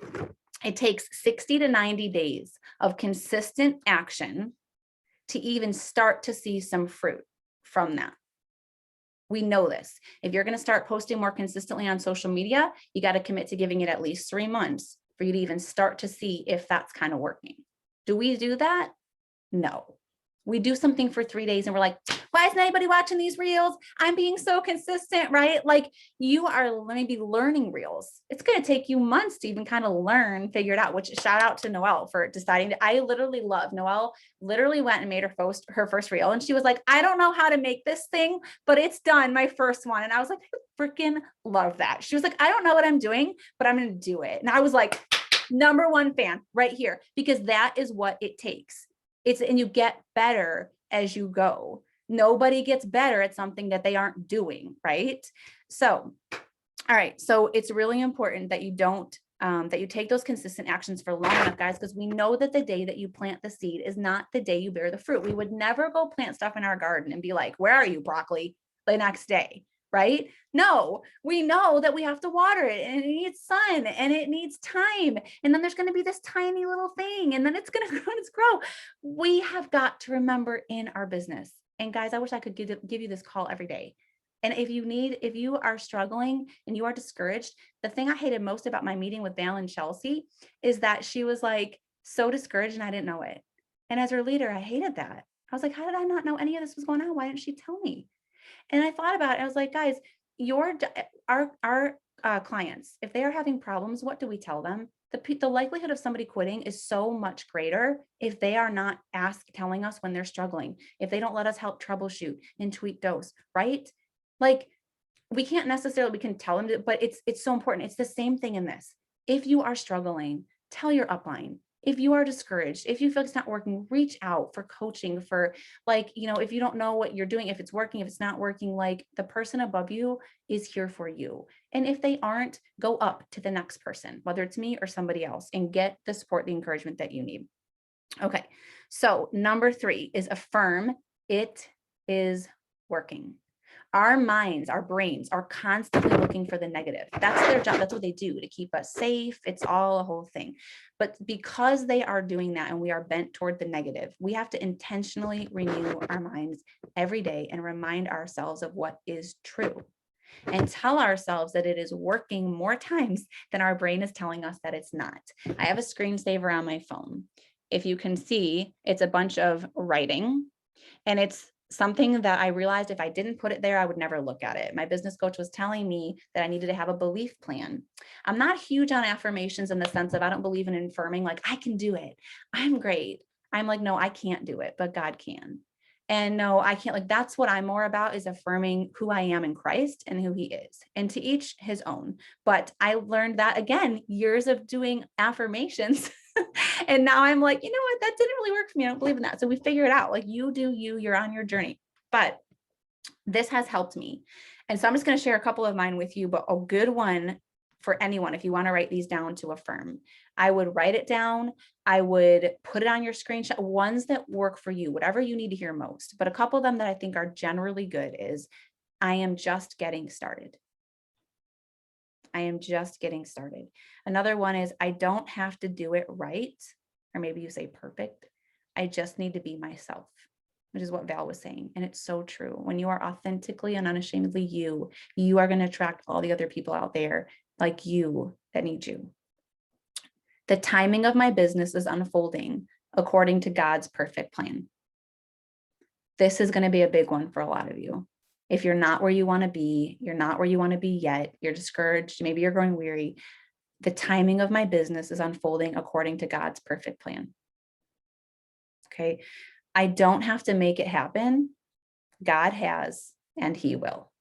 it takes 60 to 90 days of consistent action to even start to see some fruit from that. We know this. If you're going to start posting more consistently on social media, you got to commit to giving it at least 3 months for you to even start to see if that's kind of working. Do we do that? No. We do something for 3 days and we're like, why isn't anybody watching these reels? I'm being so consistent, right? Like you are maybe learning reels. It's going to take you months to even kind of learn, figure it out, which shout out to Noelle for deciding to, I literally love Noelle literally went and made her first reel. And she was like, I don't know how to make this thing, but it's done, my first one. And I was like, I freaking love that. She was like, I don't know what I'm doing, but I'm going to do it. And I was like, #1 fan right here, because that is what it takes. And you get better as you go. Nobody gets better at something that they aren't doing, right? So, all right. So it's really important that you don't, that you take those consistent actions for long enough, guys, because we know that the day that you plant the seed is not the day you bear the fruit. We would never go plant stuff in our garden and be like, where are you, broccoli, the next day, right? No, we know that we have to water it and it needs sun and it needs time. And then there's going to be this tiny little thing and then it's going to grow. We have got to remember in our business. And guys, I wish I could give you this call every day. And if you are struggling and you are discouraged, the thing I hated most about my meeting with Val and Chelsea is that she was like so discouraged and I didn't know it. And as her leader, I hated that. I was like, how did I not know any of this was going on? Why didn't she tell me? And I thought about it. I was like, guys, our clients, if they are having problems, what do we tell them? The likelihood of somebody quitting is so much greater if they are not telling us when they're struggling, if they don't let us help troubleshoot and tweak dose, right? Like we can tell them, but it's so important. It's the same thing in this. If you are struggling, tell your upline. If you are discouraged, if you feel it's not working, reach out for coaching, for if you don't know what you're doing, if it's working, if it's not working, like the person above you is here for you. And if they aren't, go up to the next person, whether it's me or somebody else, and get the support, the encouragement that you need. Okay. So #3 is affirm it is working. Our minds, our brains are constantly looking for the negative. That's their job. That's what they do to keep us safe. It's all a whole thing. But because they are doing that and we are bent toward the negative, we have to intentionally renew our minds every day and remind ourselves of what is true and tell ourselves that it is working more times than our brain is telling us that it's not. I have a screensaver on my phone. If you can see, it's a bunch of writing and it's something that I realized if I didn't put it there, I would never look at it. My business coach was telling me that I needed to have a belief plan. I'm not huge on affirmations in the sense of I don't believe in affirming, like I can do it. I'm great. I'm like, no, I can't do it, but God can. And no, I can't. Like, that's what I'm more about, is affirming who I am in Christ and who he is, and to each his own. But I learned that, again, years of doing affirmations. And now I'm like, you know what? That didn't really work for me. I don't believe in that. So we figure it out. Like, you do you, you're on your journey. But this has helped me. And so I'm just going to share a couple of mine with you, but a good one for anyone, if you want to write these down to affirm, I would write it down. I would put it on your screenshot, ones that work for you, whatever you need to hear most. But a couple of them that I think are generally good is, I am just getting started. I am just getting started. Another one is, I don't have to do it right. Or maybe you say perfect. I just need to be myself, which is what Val was saying. And it's so true. When you are authentically and unashamedly you, you are going to attract all the other people out there like you that need you. The timing of my business is unfolding according to God's perfect plan. This is going to be a big one for a lot of you. If you're not where you want to be, you're not where you want to be yet, you're discouraged, maybe you're growing weary, the timing of my business is unfolding according to God's perfect plan. Okay. I don't have to make it happen. God has, and he will.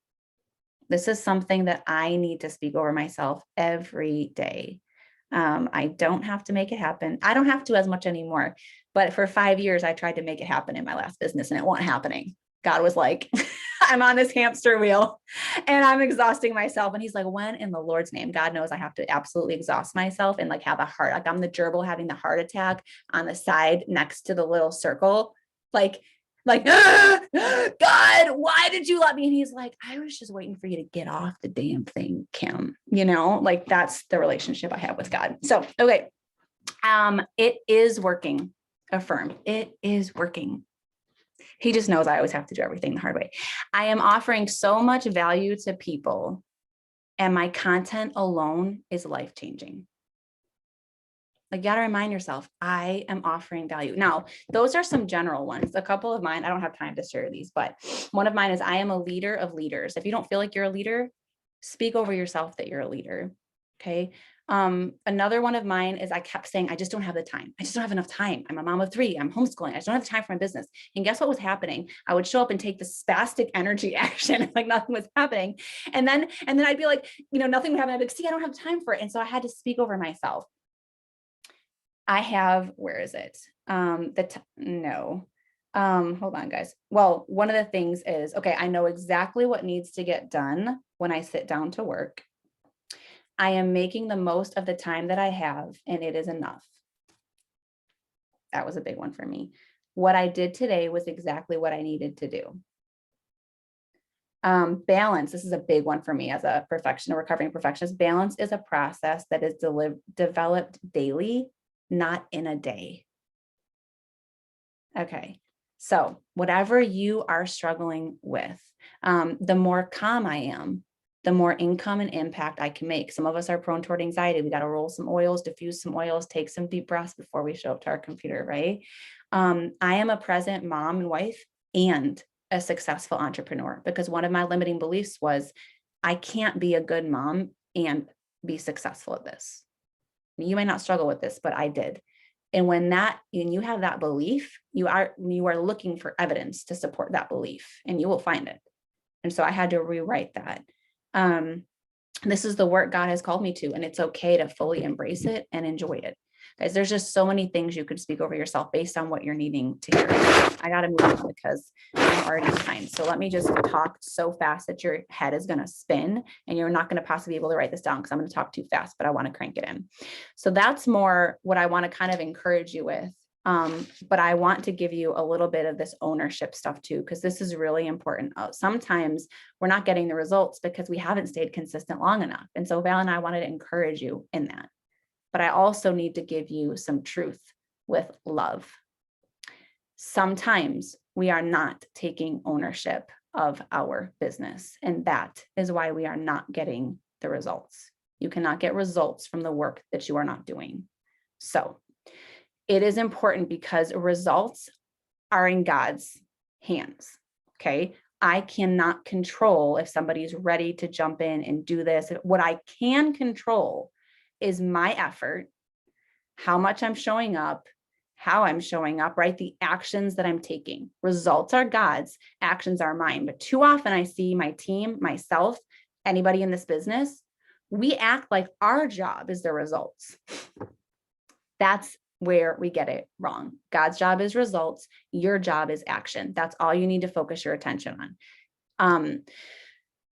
This is something that I need to speak over myself every day. I don't have to make it happen. I don't have to as much anymore, but for 5 years, I tried to make it happen in my last business and it wasn't happening. God was like, I'm on this hamster wheel and I'm exhausting myself. And he's like, when in the Lord's name? God knows I have to absolutely exhaust myself and like have a heart, like I'm the gerbil having the heart attack on the side next to the little circle. Like, God, why did you let me? And he's like, I was just waiting for you to get off the damn thing, Kim. You know, like that's the relationship I have with God. So, okay. It is working. Affirm. It is working. He just knows I always have to do everything the hard way. I am offering so much value to people, and my content alone is life-changing. Like, you got to remind yourself, I am offering value. Now, those are some general ones. A couple of mine, I don't have time to share these, but one of mine is I am a leader of leaders. If you don't feel like you're a leader, speak over yourself that you're a leader. Okay. Another one of mine is I kept saying, I just don't have the time. I just don't have enough time. I'm a mom of 3. I'm homeschooling. I just don't have time for my business. And guess what was happening? I would show up and take the spastic energy action like nothing was happening. And then I'd be like, nothing would happen. I'd be like, see, I don't have time for it. And so I had to speak over myself. I have, where is it? No. Hold on, guys. Well, one of the things is, okay, I know exactly what needs to get done when I sit down to work. I am making the most of the time that I have, and it is enough. That was a big one for me. What I did today was exactly what I needed to do. Balance. This is a big one for me as a recovering perfectionist. Balance is a process that is developed daily, not in a day. Okay. So whatever you are struggling with, the more calm I am, the more income and impact I can make. Some of us are prone toward anxiety. We got to roll some oils, diffuse some oils, take some deep breaths before we show up to our computer, right? I am a present mom and wife and a successful entrepreneur, because one of my limiting beliefs was I can't be a good mom and be successful at this. You may not struggle with this, but I did. And when you have that belief, you are looking for evidence to support that belief, and you will find it. And so I had to rewrite that. This is the work God has called me to, and it's okay to fully embrace it and enjoy it. Guys, there's just so many things you could speak over yourself based on what you're needing to hear. I got to move on because I'm already behind. So let me just talk so fast that your head is going to spin and you're not going to possibly be able to write this down because I'm going to talk too fast, but I want to crank it in. So that's more what I want to kind of encourage you with. But I want to give you a little bit of this ownership stuff too, because this is really important. Sometimes we're not getting the results because we haven't stayed consistent long enough. And so Val and I wanted to encourage you in that. But I also need to give you some truth with love. Sometimes we are not taking ownership of our business, and that is why we are not getting the results. You cannot get results from the work that you are not doing. So it is important because results are in God's hands. Okay. I cannot control if somebody's ready to jump in and do this. What I can control is my effort, how much I'm showing up, how I'm showing up, right? The actions that I'm taking. Results are God's, actions are mine. But too often I see my team, myself, anybody in this business, we act like our job is the results. That's where we get it wrong. God's job is results. Your job is action. That's all you need to focus your attention on.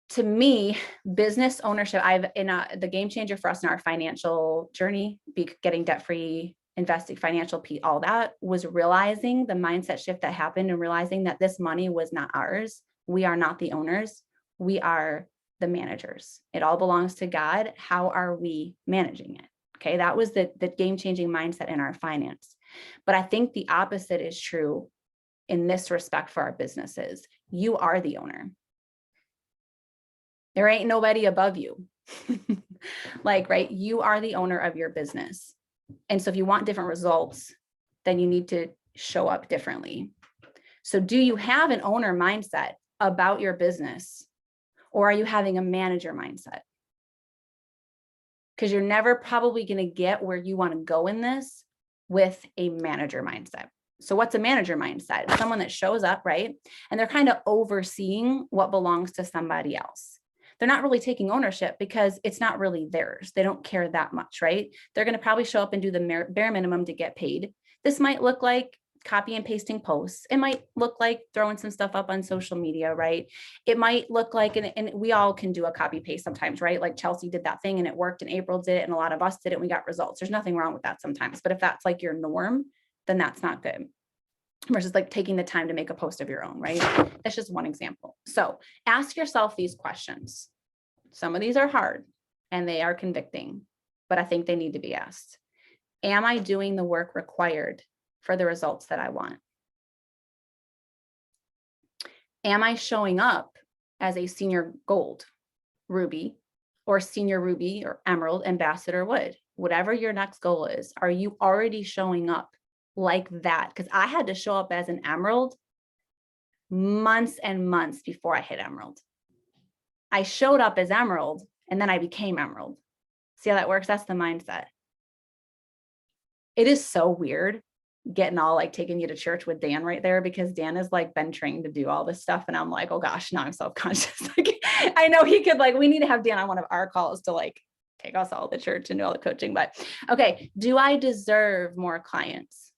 To me, business ownership, the game changer for us in our financial journey, getting debt-free, investing, financial, all that was realizing the mindset shift that happened and realizing that this money was not ours. We are not the owners. We are the managers. It all belongs to God. How are we managing it? Okay, that was the game-changing mindset in our finance. But I think the opposite is true in this respect for our businesses. You are the owner. There ain't nobody above you. Right? You are the owner of your business. And so if you want different results, then you need to show up differently. So do you have an owner mindset? about your business, or are you having a manager mindset? Because you're never probably going to get where you want to go in this with a manager mindset. So what's a manager mindset? It's someone that shows up, right? And they're kind of overseeing what belongs to somebody else. They're not really taking ownership because it's not really theirs. They don't care that much, right? They're going to probably show up and do the bare minimum to get paid. This might look like copy and pasting posts. It might look like throwing some stuff up on social media, right? It might look like, and we all can do a copy paste sometimes, right? Like Chelsea did that thing and it worked, and April did it, and a lot of us did it and we got results. There's nothing wrong with that sometimes. But if that's like your norm, then that's not good. Versus like taking the time to make a post of your own, right? That's just one example. So ask yourself these questions. Some of these are hard and they are convicting, but I think they need to be asked. Am I doing the work required for the results that I want? Am I showing up as a senior gold ruby or senior ruby or emerald ambassador wood? Whatever your next goal is, are you already showing up like that? Because I had to show up as an emerald months and months before I hit emerald. I showed up as emerald and then I became emerald. See how that works? That's the mindset. It is so weird getting all like taking you to church with Dan right there, because Dan has like been trained to do all this stuff. And I'm like, oh gosh, now I'm self-conscious. Like, I know he could, like, we need to have Dan on one of our calls to like take us all to church and do all the coaching. But okay, do I deserve more clients?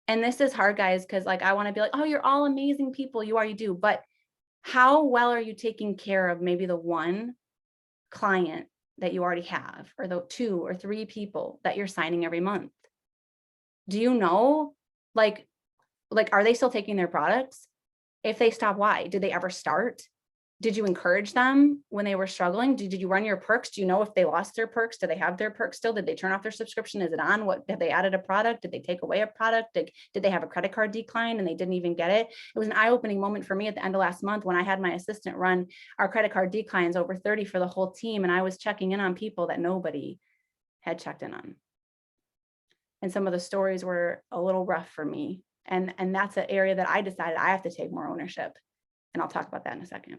And this is hard, guys, because like I want to be like, oh, you're all amazing people. You are, you do. But how well are you taking care of maybe the one client that you already have, or the 2 or 3 people that you're signing every month? Do you know, like, are they still taking their products? If they stop, why? Did they ever start? Did you encourage them when they were struggling? Did you run your perks? Do you know if they lost their perks? Do they have their perks still? Did they turn off their subscription? Is it on? What, have they added a product? Did they take away a product? Did they have a credit card decline and they didn't even get it? It was an eye-opening moment for me at the end of last month when I had my assistant run our credit card declines over 30 for the whole team. And I was checking in on people that nobody had checked in on. And some of the stories were a little rough for me. And that's an area that I decided I have to take more ownership. And I'll talk about that in a second.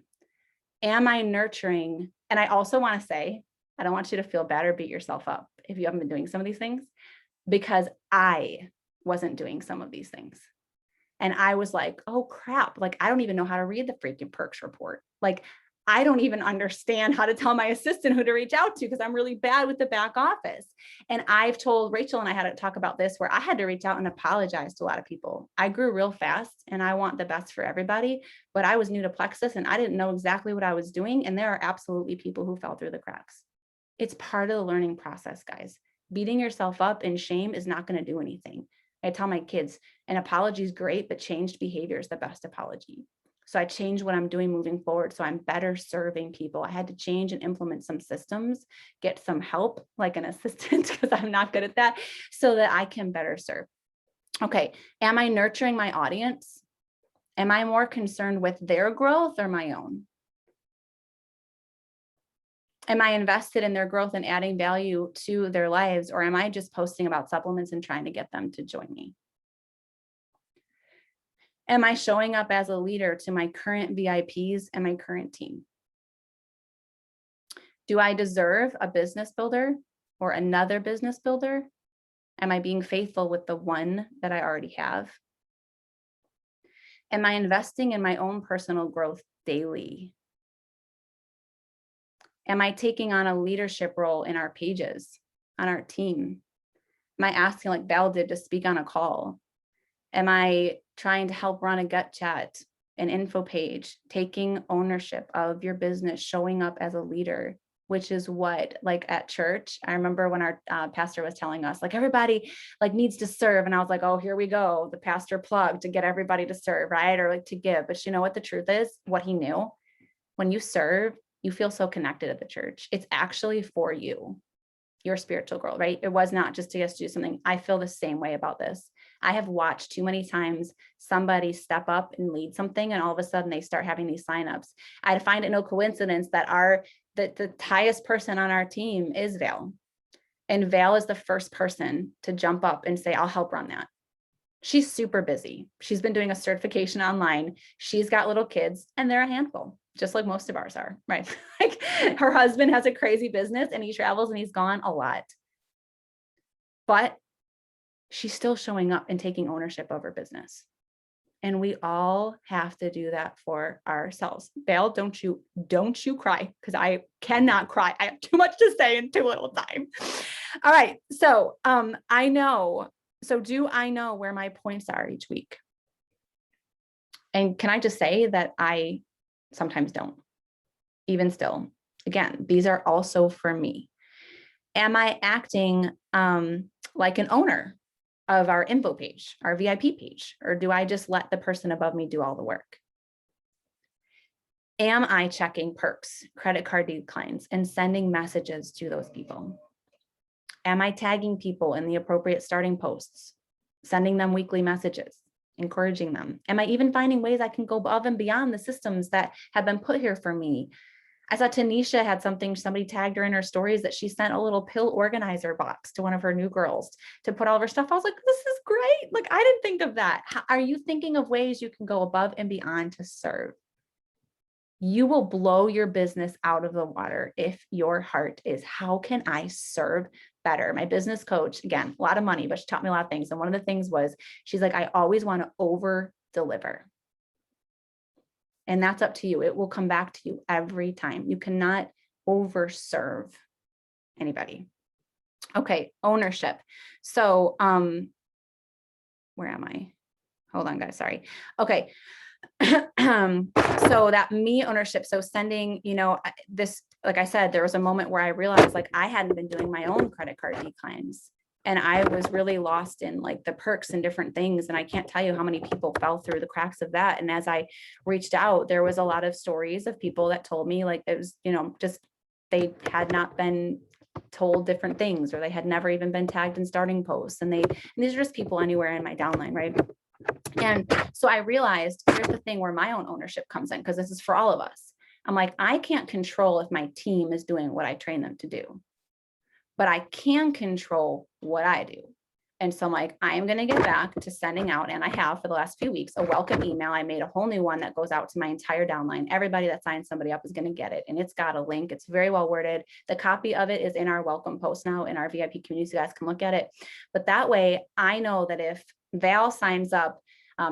Am I nurturing? And I also want to say, I don't want you to feel bad or beat yourself up if you haven't been doing some of these things, because I wasn't doing some of these things. And I was like, oh crap, like, I don't even know how to read the freaking perks report. Like, I don't even understand how to tell my assistant who to reach out to because I'm really bad with the back office. And I've told Rachel, and I had to talk about this, where I had to reach out and apologize to a lot of people. I grew real fast and I want the best for everybody, but I was new to Plexus and I didn't know exactly what I was doing. And there are absolutely people who fell through the cracks. It's part of the learning process, guys. Beating yourself up in shame is not going to do anything. I tell my kids, an apology is great, but changed behavior is the best apology. So I changed what I'm doing moving forward. So I'm better serving people. I had to change and implement some systems, get some help, like an assistant, because I'm not good at that, so that I can better serve. Okay. Am I nurturing my audience? Am I more concerned with their growth or my own? Am I invested in their growth and adding value to their lives? Or am I just posting about supplements and trying to get them to join me? Am I showing up as a leader to my current VIPs and my current team? Do I deserve a business builder or another business builder? Am I being faithful with the one that I already have? Am I investing in my own personal growth daily? Am I taking on a leadership role in our pages, on our team? Am I asking, like Val did, to speak on a call? Am I trying to help run a gut chat, an info page, taking ownership of your business, showing up as a leader, which is what, like at church, I remember when our pastor was telling us, like, everybody like needs to serve. And I was like, oh, here we go. The pastor plugged to get everybody to serve, right? Or like to give. But you know what the truth is, what he knew, when you serve, you feel so connected at the church. It's actually for you, your spiritual growth, right? It was not just to get us to do something. I feel the same way about this. I have watched too many times somebody step up and lead something, and all of a sudden they start having these signups. I find it no coincidence that the highest person on our team is Val. And Val is the first person to jump up and say, I'll help run that. She's super busy. She's been doing a certification online. She's got little kids and they're a handful, just like most of ours are, right? Like her husband has a crazy business and he travels and he's gone a lot. But she's still showing up and taking ownership of her business. And we all have to do that for ourselves. Val, don't you cry, because I cannot cry. I have too much to say in too little time. All right. So I know. So do I know where my points are each week? And can I just say that I sometimes don't, even still. Again, these are also for me. Am I acting like an owner of our info page, our VIP page, or do I just let the person above me do all the work? Am I checking perks, credit card declines, and sending messages to those people? Am I tagging people in the appropriate starting posts, sending them weekly messages, encouraging them? Am I even finding ways I can go above and beyond the systems that have been put here for me? I saw Tanisha had something, somebody tagged her in her stories that she sent a little pill organizer box to one of her new girls to put all of her stuff. I was like, this is great. Like, I didn't think of that. Are you thinking of ways you can go above and beyond to serve? You will blow your business out of the water if your heart is, how can I serve better? My business coach, again, a lot of money, but she taught me a lot of things. And one of the things was, she's like, I always want to over deliver. And that's up to you. It will come back to you every time. You cannot overserve anybody. Okay, ownership. So where am I? Hold on, guys. Sorry. Okay. So that me ownership. So sending, this, like I said, there was a moment where I realized like I hadn't been doing my own credit card declines. And I was really lost in like the perks and different things. And I can't tell you how many people fell through the cracks of that. And as I reached out, there was a lot of stories of people that told me like it was, just they had not been told different things, or they had never even been tagged in starting posts. And these are just people anywhere in my downline, right? And so I realized, here's the thing where my own ownership comes in, because this is for all of us. I'm like, I can't control if my team is doing what I train them to do, but I can control what I do. And so I'm like, I am going to get back to sending out, and I have for the last few weeks, a welcome email. I made a whole new one that goes out to my entire downline. Everybody that signs somebody up is going to get it. And it's got a link. It's very well worded. The copy of it is in our welcome post now in our VIP community. So you guys can look at it. But that way I know that if Val signs up,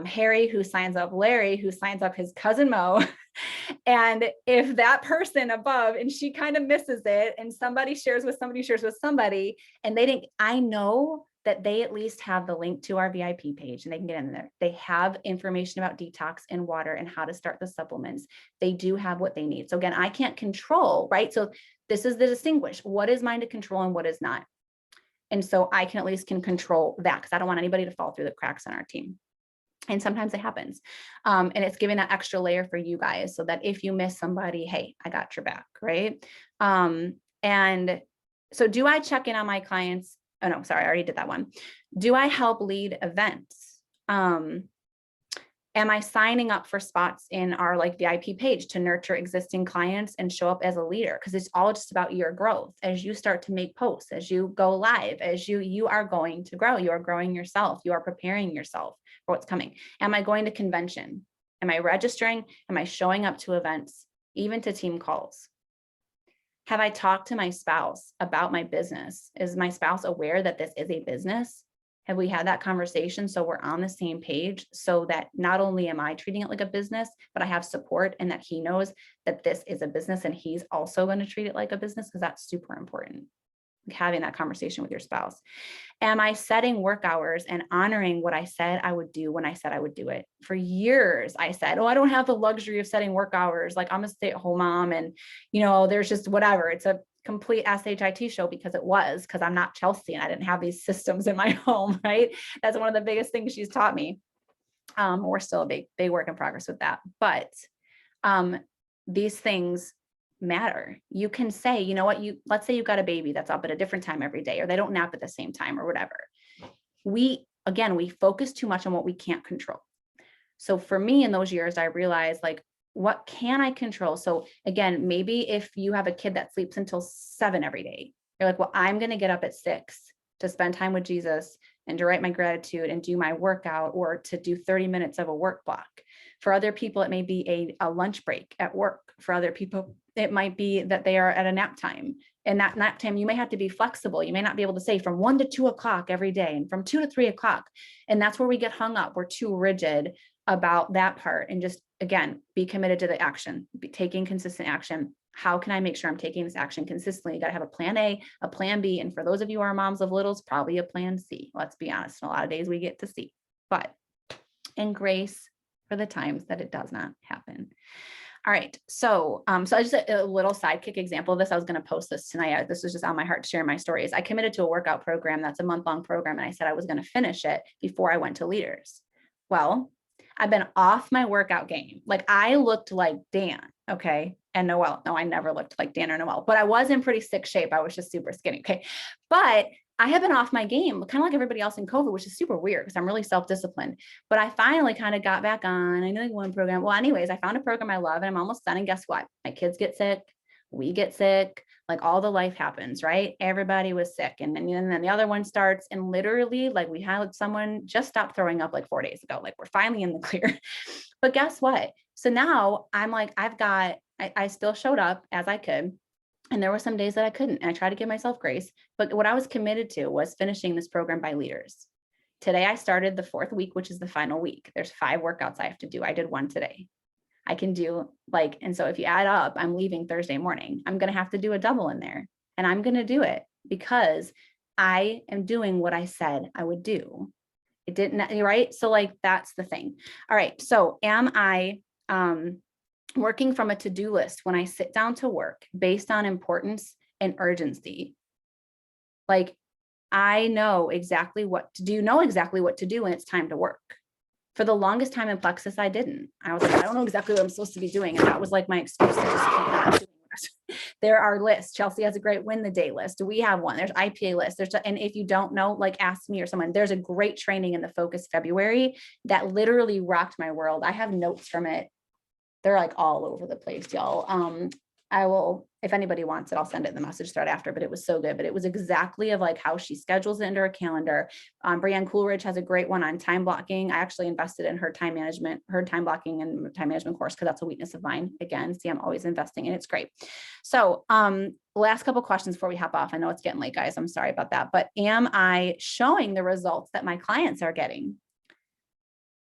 Harry, who signs up, Larry, who signs up his cousin Mo, and if that person above, and she kind of misses it, and somebody shares with somebody, and they didn't, I know that they at least have the link to our VIP page and they can get in there. They have information about detox and water and how to start the supplements. They do have what they need. So again, I can't control, right? So this is the distinguish. What is mine to control and what is not? And so I can at least control that, because I don't want anybody to fall through the cracks on our team. And sometimes it happens. And it's giving that extra layer for you guys so that if you miss somebody, hey, I got your back, right? And so do I check in on my clients? Oh, no, sorry, I already did that one. Do I help lead events? Am I signing up for spots in our VIP page to nurture existing clients and show up as a leader? Because it's all just about your growth. As you start to make posts, as you go live, as you are going to grow, you are growing yourself. You are preparing yourself for what's coming. Am I going to convention? Am I registering? Am I showing up to events, even to team calls? Have I talked to my spouse about my business? Is my spouse aware that this is a business? Have we had that conversation so we're on the same page, so that not only am I treating it like a business, but I have support and that he knows that this is a business and he's also going to treat it like a business, because that's super important. Having that conversation with your spouse. Am I setting work hours and honoring what I said I would do when I said I would do it? For years, I said, oh, I don't have the luxury of setting work hours. Like, I'm a stay-at-home mom and, there's just whatever. It's a complete SHIT show, because I'm not Chelsea and I didn't have these systems in my home, right? That's one of the biggest things she's taught me. We're still a big work in progress with that. But these things matter. You can say, you know what, let's say you've got a baby that's up at a different time every day, or they don't nap at the same time or whatever. We focus too much on what we can't control. So for me in those years, I realized what can I control? So again, maybe if you have a kid that sleeps until 7 every day, you're like, well, I'm going to get up at 6 to spend time with Jesus and to write my gratitude and do my workout, or to do 30 minutes of a work block. For other people, it may be a lunch break at work. For other people, it might be that they are at a nap time. And that nap time, you may have to be flexible. You may not be able to say from 1 to 2 o'clock every day and from 2 to 3 o'clock. And that's where we get hung up. We're too rigid about that part. And just, again, be committed to the action, be taking consistent action. How can I make sure I'm taking this action consistently? You got to have a plan A, a plan B. And for those of you who are moms of littles, probably a plan C. Let's be honest. A lot of days we get to C, but in grace for the times that it does not happen. All right. So I just a little sidekick example of this. I was going to post this tonight. This was just on my heart to share my stories. I committed to a workout program that's a month-long program. And I said I was going to finish it before I went to Leaders. Well, I've been off my workout game. Like I looked like Dan. Okay. And Noelle. No, I never looked like Dan or Noelle, but I was in pretty sick shape. I was just super skinny. Okay. But I have been off my game, kind of like everybody else in COVID, which is super weird because I'm really self-disciplined. But I finally kind of got back on. I know like one program. Well, anyways, I found a program I love and I'm almost done. And guess what? My kids get sick. We get sick. Like all the life happens, right? Everybody was sick. And then the other one starts. And literally, like we had someone just stop throwing up like 4 days ago. Like we're finally in the clear. But guess what? So now I'm like, I still showed up as I could. And there were some days that I couldn't. And I tried to give myself grace. But what I was committed to was finishing this program by Leaders. Today, I started the 4th week, which is the final week. There's 5 workouts I have to do. I did 1 today. I can do and so if you add up, I'm leaving Thursday morning. I'm going to have to do a double in there. And I'm going to do it because I am doing what I said I would do. It didn't, right? So like, that's the thing. All right. So am I, working from a to-do list when I sit down to work based on importance and urgency? Like I know exactly what to do, when it's time to work. For the longest time in Plexus, I didn't. I was like, I don't know exactly what I'm supposed to be doing. And that was like my excuse to just keep not doing it. There are lists. Chelsea has a great win the day list. We have one. There's IPA list. And if you don't know, like ask me or someone. There's a great training in the Focus February that literally rocked my world. I have notes from it. They're like all over the place, y'all. I will, if anybody wants it, I'll send it in the message thread after, but it was so good. But it was exactly of like how she schedules it into her calendar. Brianne Coolidge has a great one on time blocking. I actually invested in her time blocking and time management course because that's a weakness of mine. Again, see, I'm always investing and it's great. So last couple questions before we hop off. I know it's getting late, guys. I'm sorry about that. But am I showing the results that my clients are getting?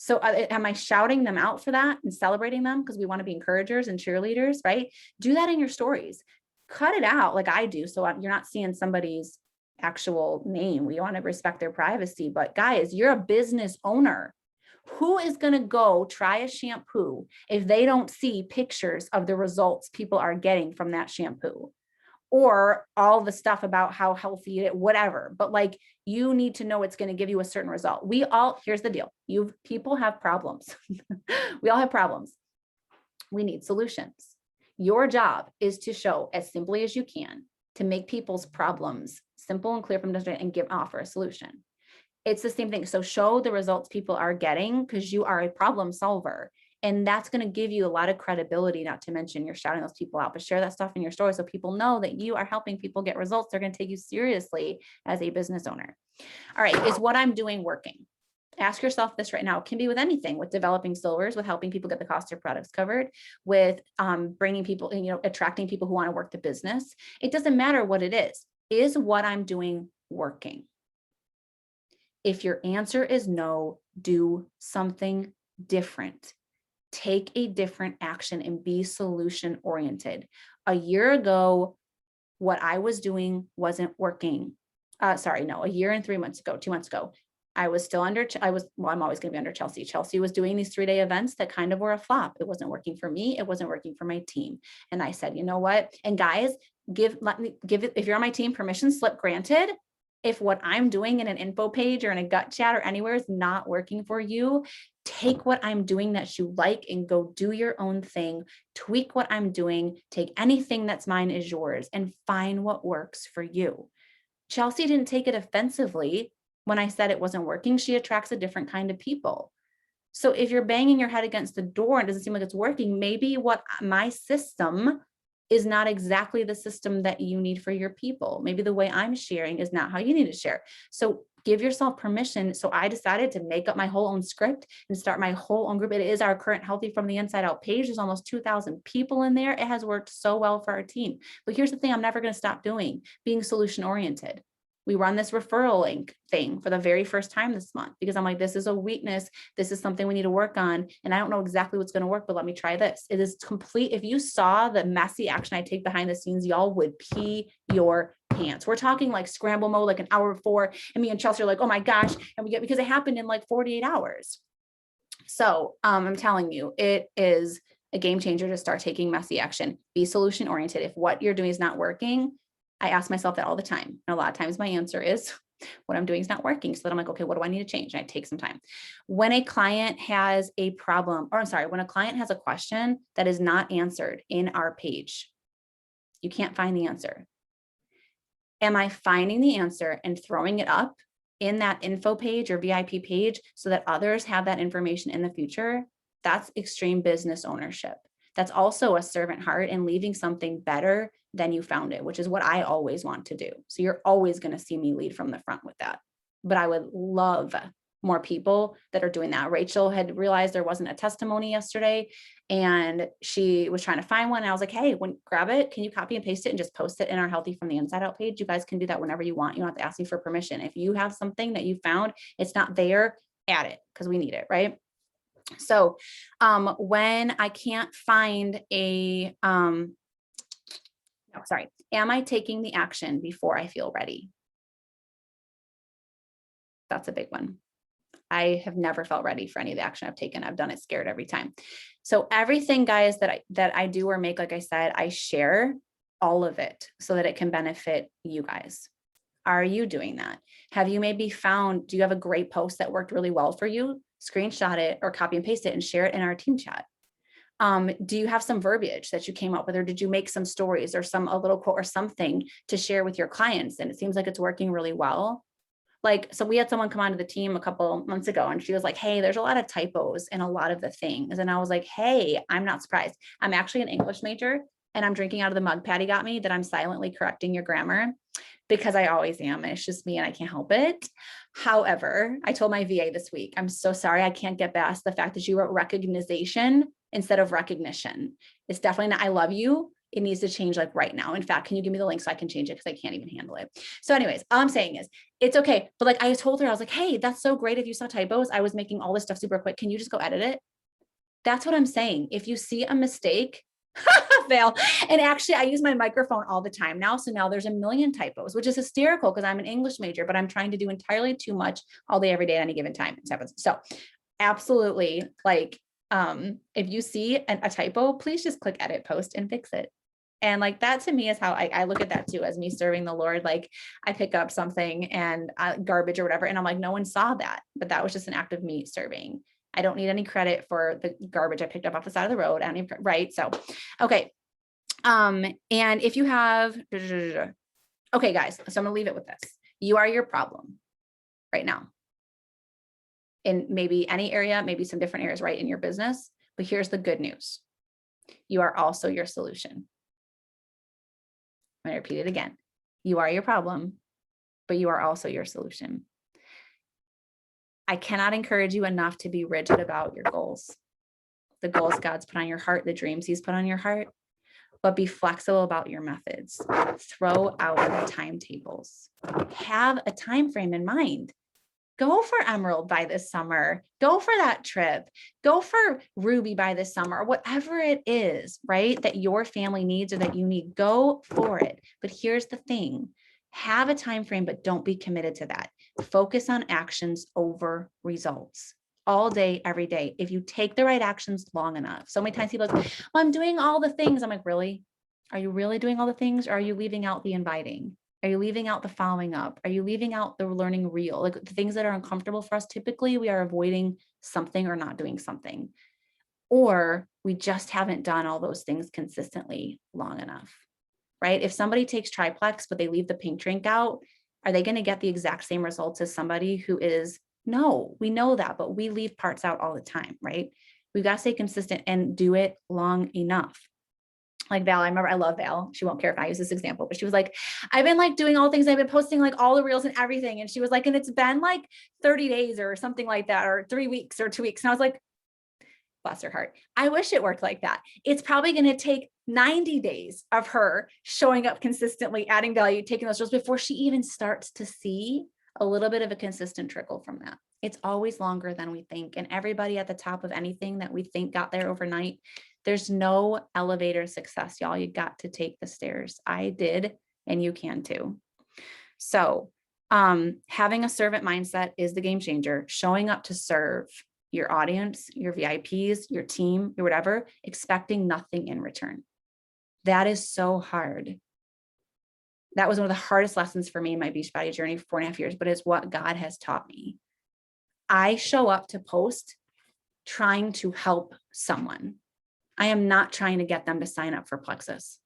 So am I shouting them out for that and celebrating them? Because we want to be encouragers and cheerleaders, right? Do that in your stories. Cut it out like I do. So you're not seeing somebody's actual name. We want to respect their privacy. But guys, you're a business owner. Who is going to go try a shampoo if they don't see pictures of the results people are getting from that shampoo? Or all the stuff about how healthy it, whatever. But like, you need to know it's going to give you a certain result. Here's the deal. People have problems. We all have problems. We need solutions. Your job is to show as simply as you can to make people's problems simple and clear from the and offer a solution. It's the same thing. So show the results people are getting because you are a problem solver. And that's going to give you a lot of credibility, not to mention you're shouting those people out, but share that stuff in your story so people know that you are helping people get results. They're going to take you seriously as a business owner. All right. Is what I'm doing working? Ask yourself this right now. It can be with anything, with developing silvers, with helping people get the cost of their products covered, with bringing people, attracting people who want to work the business. It doesn't matter what it is. Is what I'm doing working? If your answer is no, do something different. Take a different action and be solution oriented. A year ago, what I was doing wasn't working. A year and 3 months ago, 2 months ago, I was still I'm always going to be under Chelsea. Chelsea was doing these 3-day events that kind of were a flop. It wasn't working for me. It wasn't working for my team. And I said, you know what? And guys, let me give it, if you're on my team, permission slip granted. If what I'm doing in an info page or in a gut chat or anywhere is not working for you, take what I'm doing that you like and go do your own thing. Tweak what I'm doing. Take anything that's mine is yours and find what works for you. Chelsea didn't take it offensively when I said it wasn't working. She attracts a different kind of people. So if you're banging your head against the door and it doesn't seem like it's working, maybe what my system is not exactly the system that you need for your people. Maybe the way I'm sharing is not how you need to share. So give yourself permission. So I decided to make up my whole own script and start my whole own group. It is our current Healthy from the Inside Out page. There's almost 2,000 people in there. It has worked so well for our team. But here's the thing I'm never going to stop doing, being solution oriented. We run this referral link thing for the very first time this month because I'm like, this is a weakness. This is something we need to work on. And I don't know exactly what's going to work, but let me try this. It is complete. If you saw the messy action I take behind the scenes, y'all would pee your pants. We're talking like scramble mode, like an hour before. And me and Chelsea are like, oh my gosh. And we get, because it happened in like 48 hours. So I'm telling you, it is a game changer to start taking messy action. Be solution oriented. If what you're doing is not working, I ask myself that all the time. And a lot of times my answer is what I'm doing is not working. So then I'm like, okay, what do I need to change? And I take some time. When a client has a problem, or I'm sorry, when a client has a question that is not answered in our page, you can't find the answer. Am I finding the answer and throwing it up in that info page or VIP page so that others have that information in the future? That's extreme business ownership. That's also a servant heart and leaving something better than you found it, which is what I always want to do. So you're always going to see me lead from the front with that. But I would love more people that are doing that. Rachel had realized there wasn't a testimony yesterday and she was trying to find one. And I was like, hey, grab it. Can you copy and paste it and just post it in our Healthy from the Inside Out page? You guys can do that whenever you want. You don't have to ask me for permission. If you have something that you found, it's not there, add it because we need it, right? So when I can't find am I taking the action before I feel ready? That's a big one. I have never felt ready for any of the action I've taken. I've done it scared every time. So everything, guys, that I do or make, like I said, I share all of it so that it can benefit you guys. Are you doing that? Have you maybe found, do you have a great post that worked really well for you? Screenshot it or copy and paste it and share it in our team chat. Do you have some verbiage that you came up with, or did you make some stories or a little quote or something to share with your clients? And it seems like it's working really well. Like, so we had someone come onto the team a couple months ago and she was like, hey, there's a lot of typos in a lot of the things. And I was like, hey, I'm not surprised. I'm actually an English major and I'm drinking out of the mug Patty got me that I'm silently correcting your grammar because I always am. And it's just me and I can't help it. However, I told my VA this week, I'm so sorry. I can't get past the fact that you wrote recognition instead of recognition. It's definitely not, I love you. It needs to change like right now. In fact, can you give me the link so I can change it? Because I can't even handle it. So anyways, all I'm saying is it's okay. But like I told her, I was like, hey, that's so great. If you saw typos, I was making all this stuff super quick. Can you just go edit it? That's what I'm saying. If you see a mistake, fail. And actually I use my microphone all the time now. So now there's a million typos, which is hysterical because I'm an English major, but I'm trying to do entirely too much all day, every day at any given time. So absolutely, like, if you see a typo, please just click edit post and fix it. And like that to me is how I look at that too, as me serving the Lord. Like I pick up something and garbage or whatever. And I'm like, no one saw that, but that was just an act of me serving. I don't need any credit for the garbage I picked up off the side of the road. Right. So, okay. And if you have, okay, guys, so I'm gonna leave it with this. You are your problem right now. In maybe any area, maybe some different areas, right, in your business. But here's the good news. You are also your solution. I'm going to repeat it again. You are your problem, but you are also your solution. I cannot encourage you enough to be rigid about your goals. The goals God's put on your heart, the dreams he's put on your heart, but be flexible about your methods. Throw out the timetables. Have a time frame in mind. Go for Emerald by this summer. Go for that trip. Go for Ruby by this summer, whatever it is, right? That your family needs or that you need, go for it. But here's the thing. Have a time frame, but don't be committed to that. Focus on actions over results all day, every day. If you take the right actions long enough. So many times people are like, well, I'm doing all the things. I'm like, really? Are you really doing all the things? Or are you leaving out the inviting? Are you leaving out the following up? Are you leaving out the learning real? Like the things that are uncomfortable for us, typically we are avoiding something or not doing something. Or we just haven't done all those things consistently long enough, right? If somebody takes triplex, but they leave the pink drink out, are they going to get the exact same results as somebody who is? No, we know that, but we leave parts out all the time, right? We've got to stay consistent and do it long enough. like Val, I remember, I love Val. She won't care if I use this example, but she was like, I've been like doing all the things. I've been posting like all the reels and everything. And she was like, and it's been like 30 days or something like that, or 3 weeks or 2 weeks. And I was like, bless her heart. I wish it worked like that. It's probably going to take 90 days of her showing up consistently, adding value, taking those reels before she even starts to see a little bit of a consistent trickle from that. It's always longer than we think. And everybody at the top of anything that we think got there overnight, there's no elevator success, y'all. You got to take the stairs. I did, and you can too. So having a servant mindset is the game changer. Showing up to serve your audience, your VIPs, your team, your whatever, expecting nothing in return. That is so hard. That was one of the hardest lessons for me in my Beachbody journey for 4.5 years, but it's what God has taught me. I show up to post trying to help someone. I am not trying to get them to sign up for Plexus.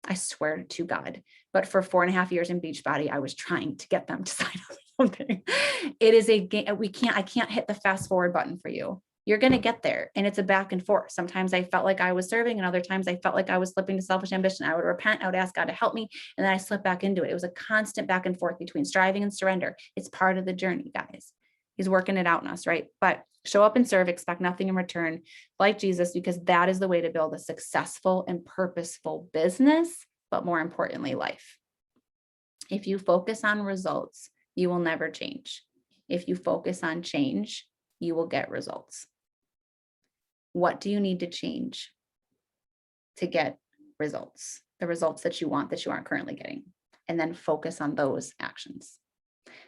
I swear to God. But for 4.5 years in Beachbody, I was trying to get them to sign up for something. It is a game. I can't hit the fast forward button for you. You're going to get there. And it's a back and forth. Sometimes I felt like I was serving, and other times I felt like I was slipping to selfish ambition. I would repent. I would ask God to help me. And then I slip back into it. It was a constant back and forth between striving and surrender. It's part of the journey, guys. He's working it out in us, right? But show up and serve, expect nothing in return, like Jesus, because that is the way to build a successful and purposeful business, but more importantly, life. If you focus on results, you will never change. If you focus on change, you will get results. What do you need to change to get results? The results that you want, that you aren't currently getting, and then focus on those actions.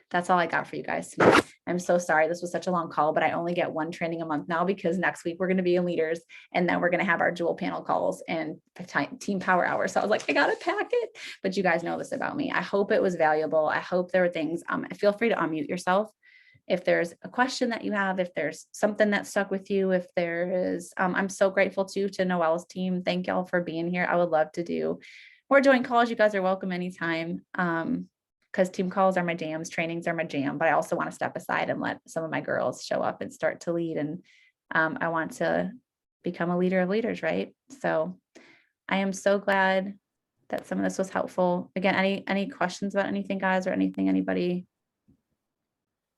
That's all I got for you guys tonight. I'm so sorry. This was such a long call, but I only get one training a month now, because next week we're going to be in leaders, and then we're going to have our dual panel calls and team power hour. So I was like, I got to pack it, but you guys know this about me. I hope it was valuable. I hope there were things, feel free to unmute yourself. If there's a question that you have, if there's something that stuck with you, if there is, I'm so grateful to Noelle's team. Thank y'all for being here. I would love to do more joint calls. You guys are welcome anytime. Because team calls are my jams, trainings are my jam, but I also want to step aside and let some of my girls show up and start to lead. And I want to become a leader of leaders, right? So I am so glad that some of this was helpful. Again, any questions about anything, guys, or anything, anybody?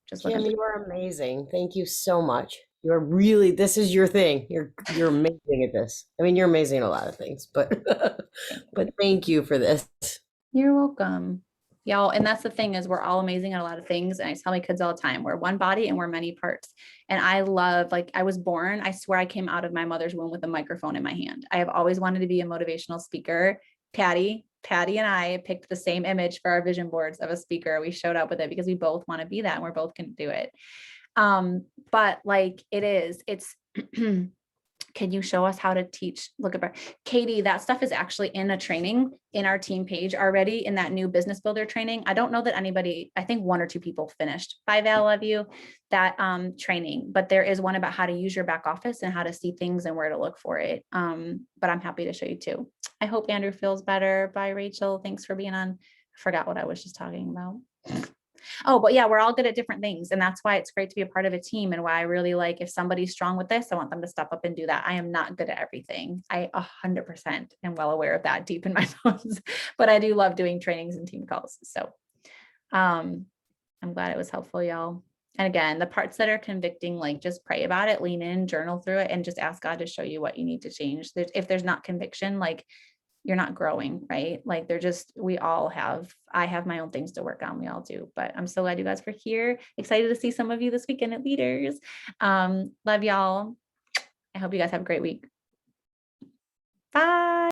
Just Kim, you are amazing. Thank you so much. You're really, this is your thing. You're amazing at this. I mean, you're amazing at a lot of things, but but thank you for this. You're welcome. Y'all, and that's the thing, is we're all amazing at a lot of things. And I tell my kids all the time, we're one body and we're many parts. And I love, like, I was born, I swear I came out of my mother's womb with a microphone in my hand. I have always wanted to be a motivational speaker. Patty and I picked the same image for our vision boards of a speaker. We showed up with it because we both want to be that, and we're both going to do it. But like, it's can you show us how to teach? Look at Katie, that stuff is actually in a training in our team page already, in that new business builder training. I don't know that anybody, I think 1 or 2 people finished. Bye, Val, love you, that training, but there is one about how to use your back office and how to see things and where to look for it. But I'm happy to show you too. I hope Andrew feels better. Bye, Rachel. Thanks for being on. I forgot what I was just talking about. Oh, but yeah, we're all good at different things. And that's why it's great to be a part of a team, and why I really like, if somebody's strong with this, I want them to step up and do that. I am not good at everything. I 100% am well aware of that deep in my bones, but I do love doing trainings and team calls. So I'm glad it was helpful, y'all. And again, the parts that are convicting, like, just pray about it, lean in, journal through it, and just ask God to show you what you need to change. If there's not conviction, like, you're not growing, right? Like, I have my own things to work on. We all do, but I'm so glad you guys were here. Excited to see some of you this weekend at Leaders. Love y'all. I hope you guys have a great week. Bye.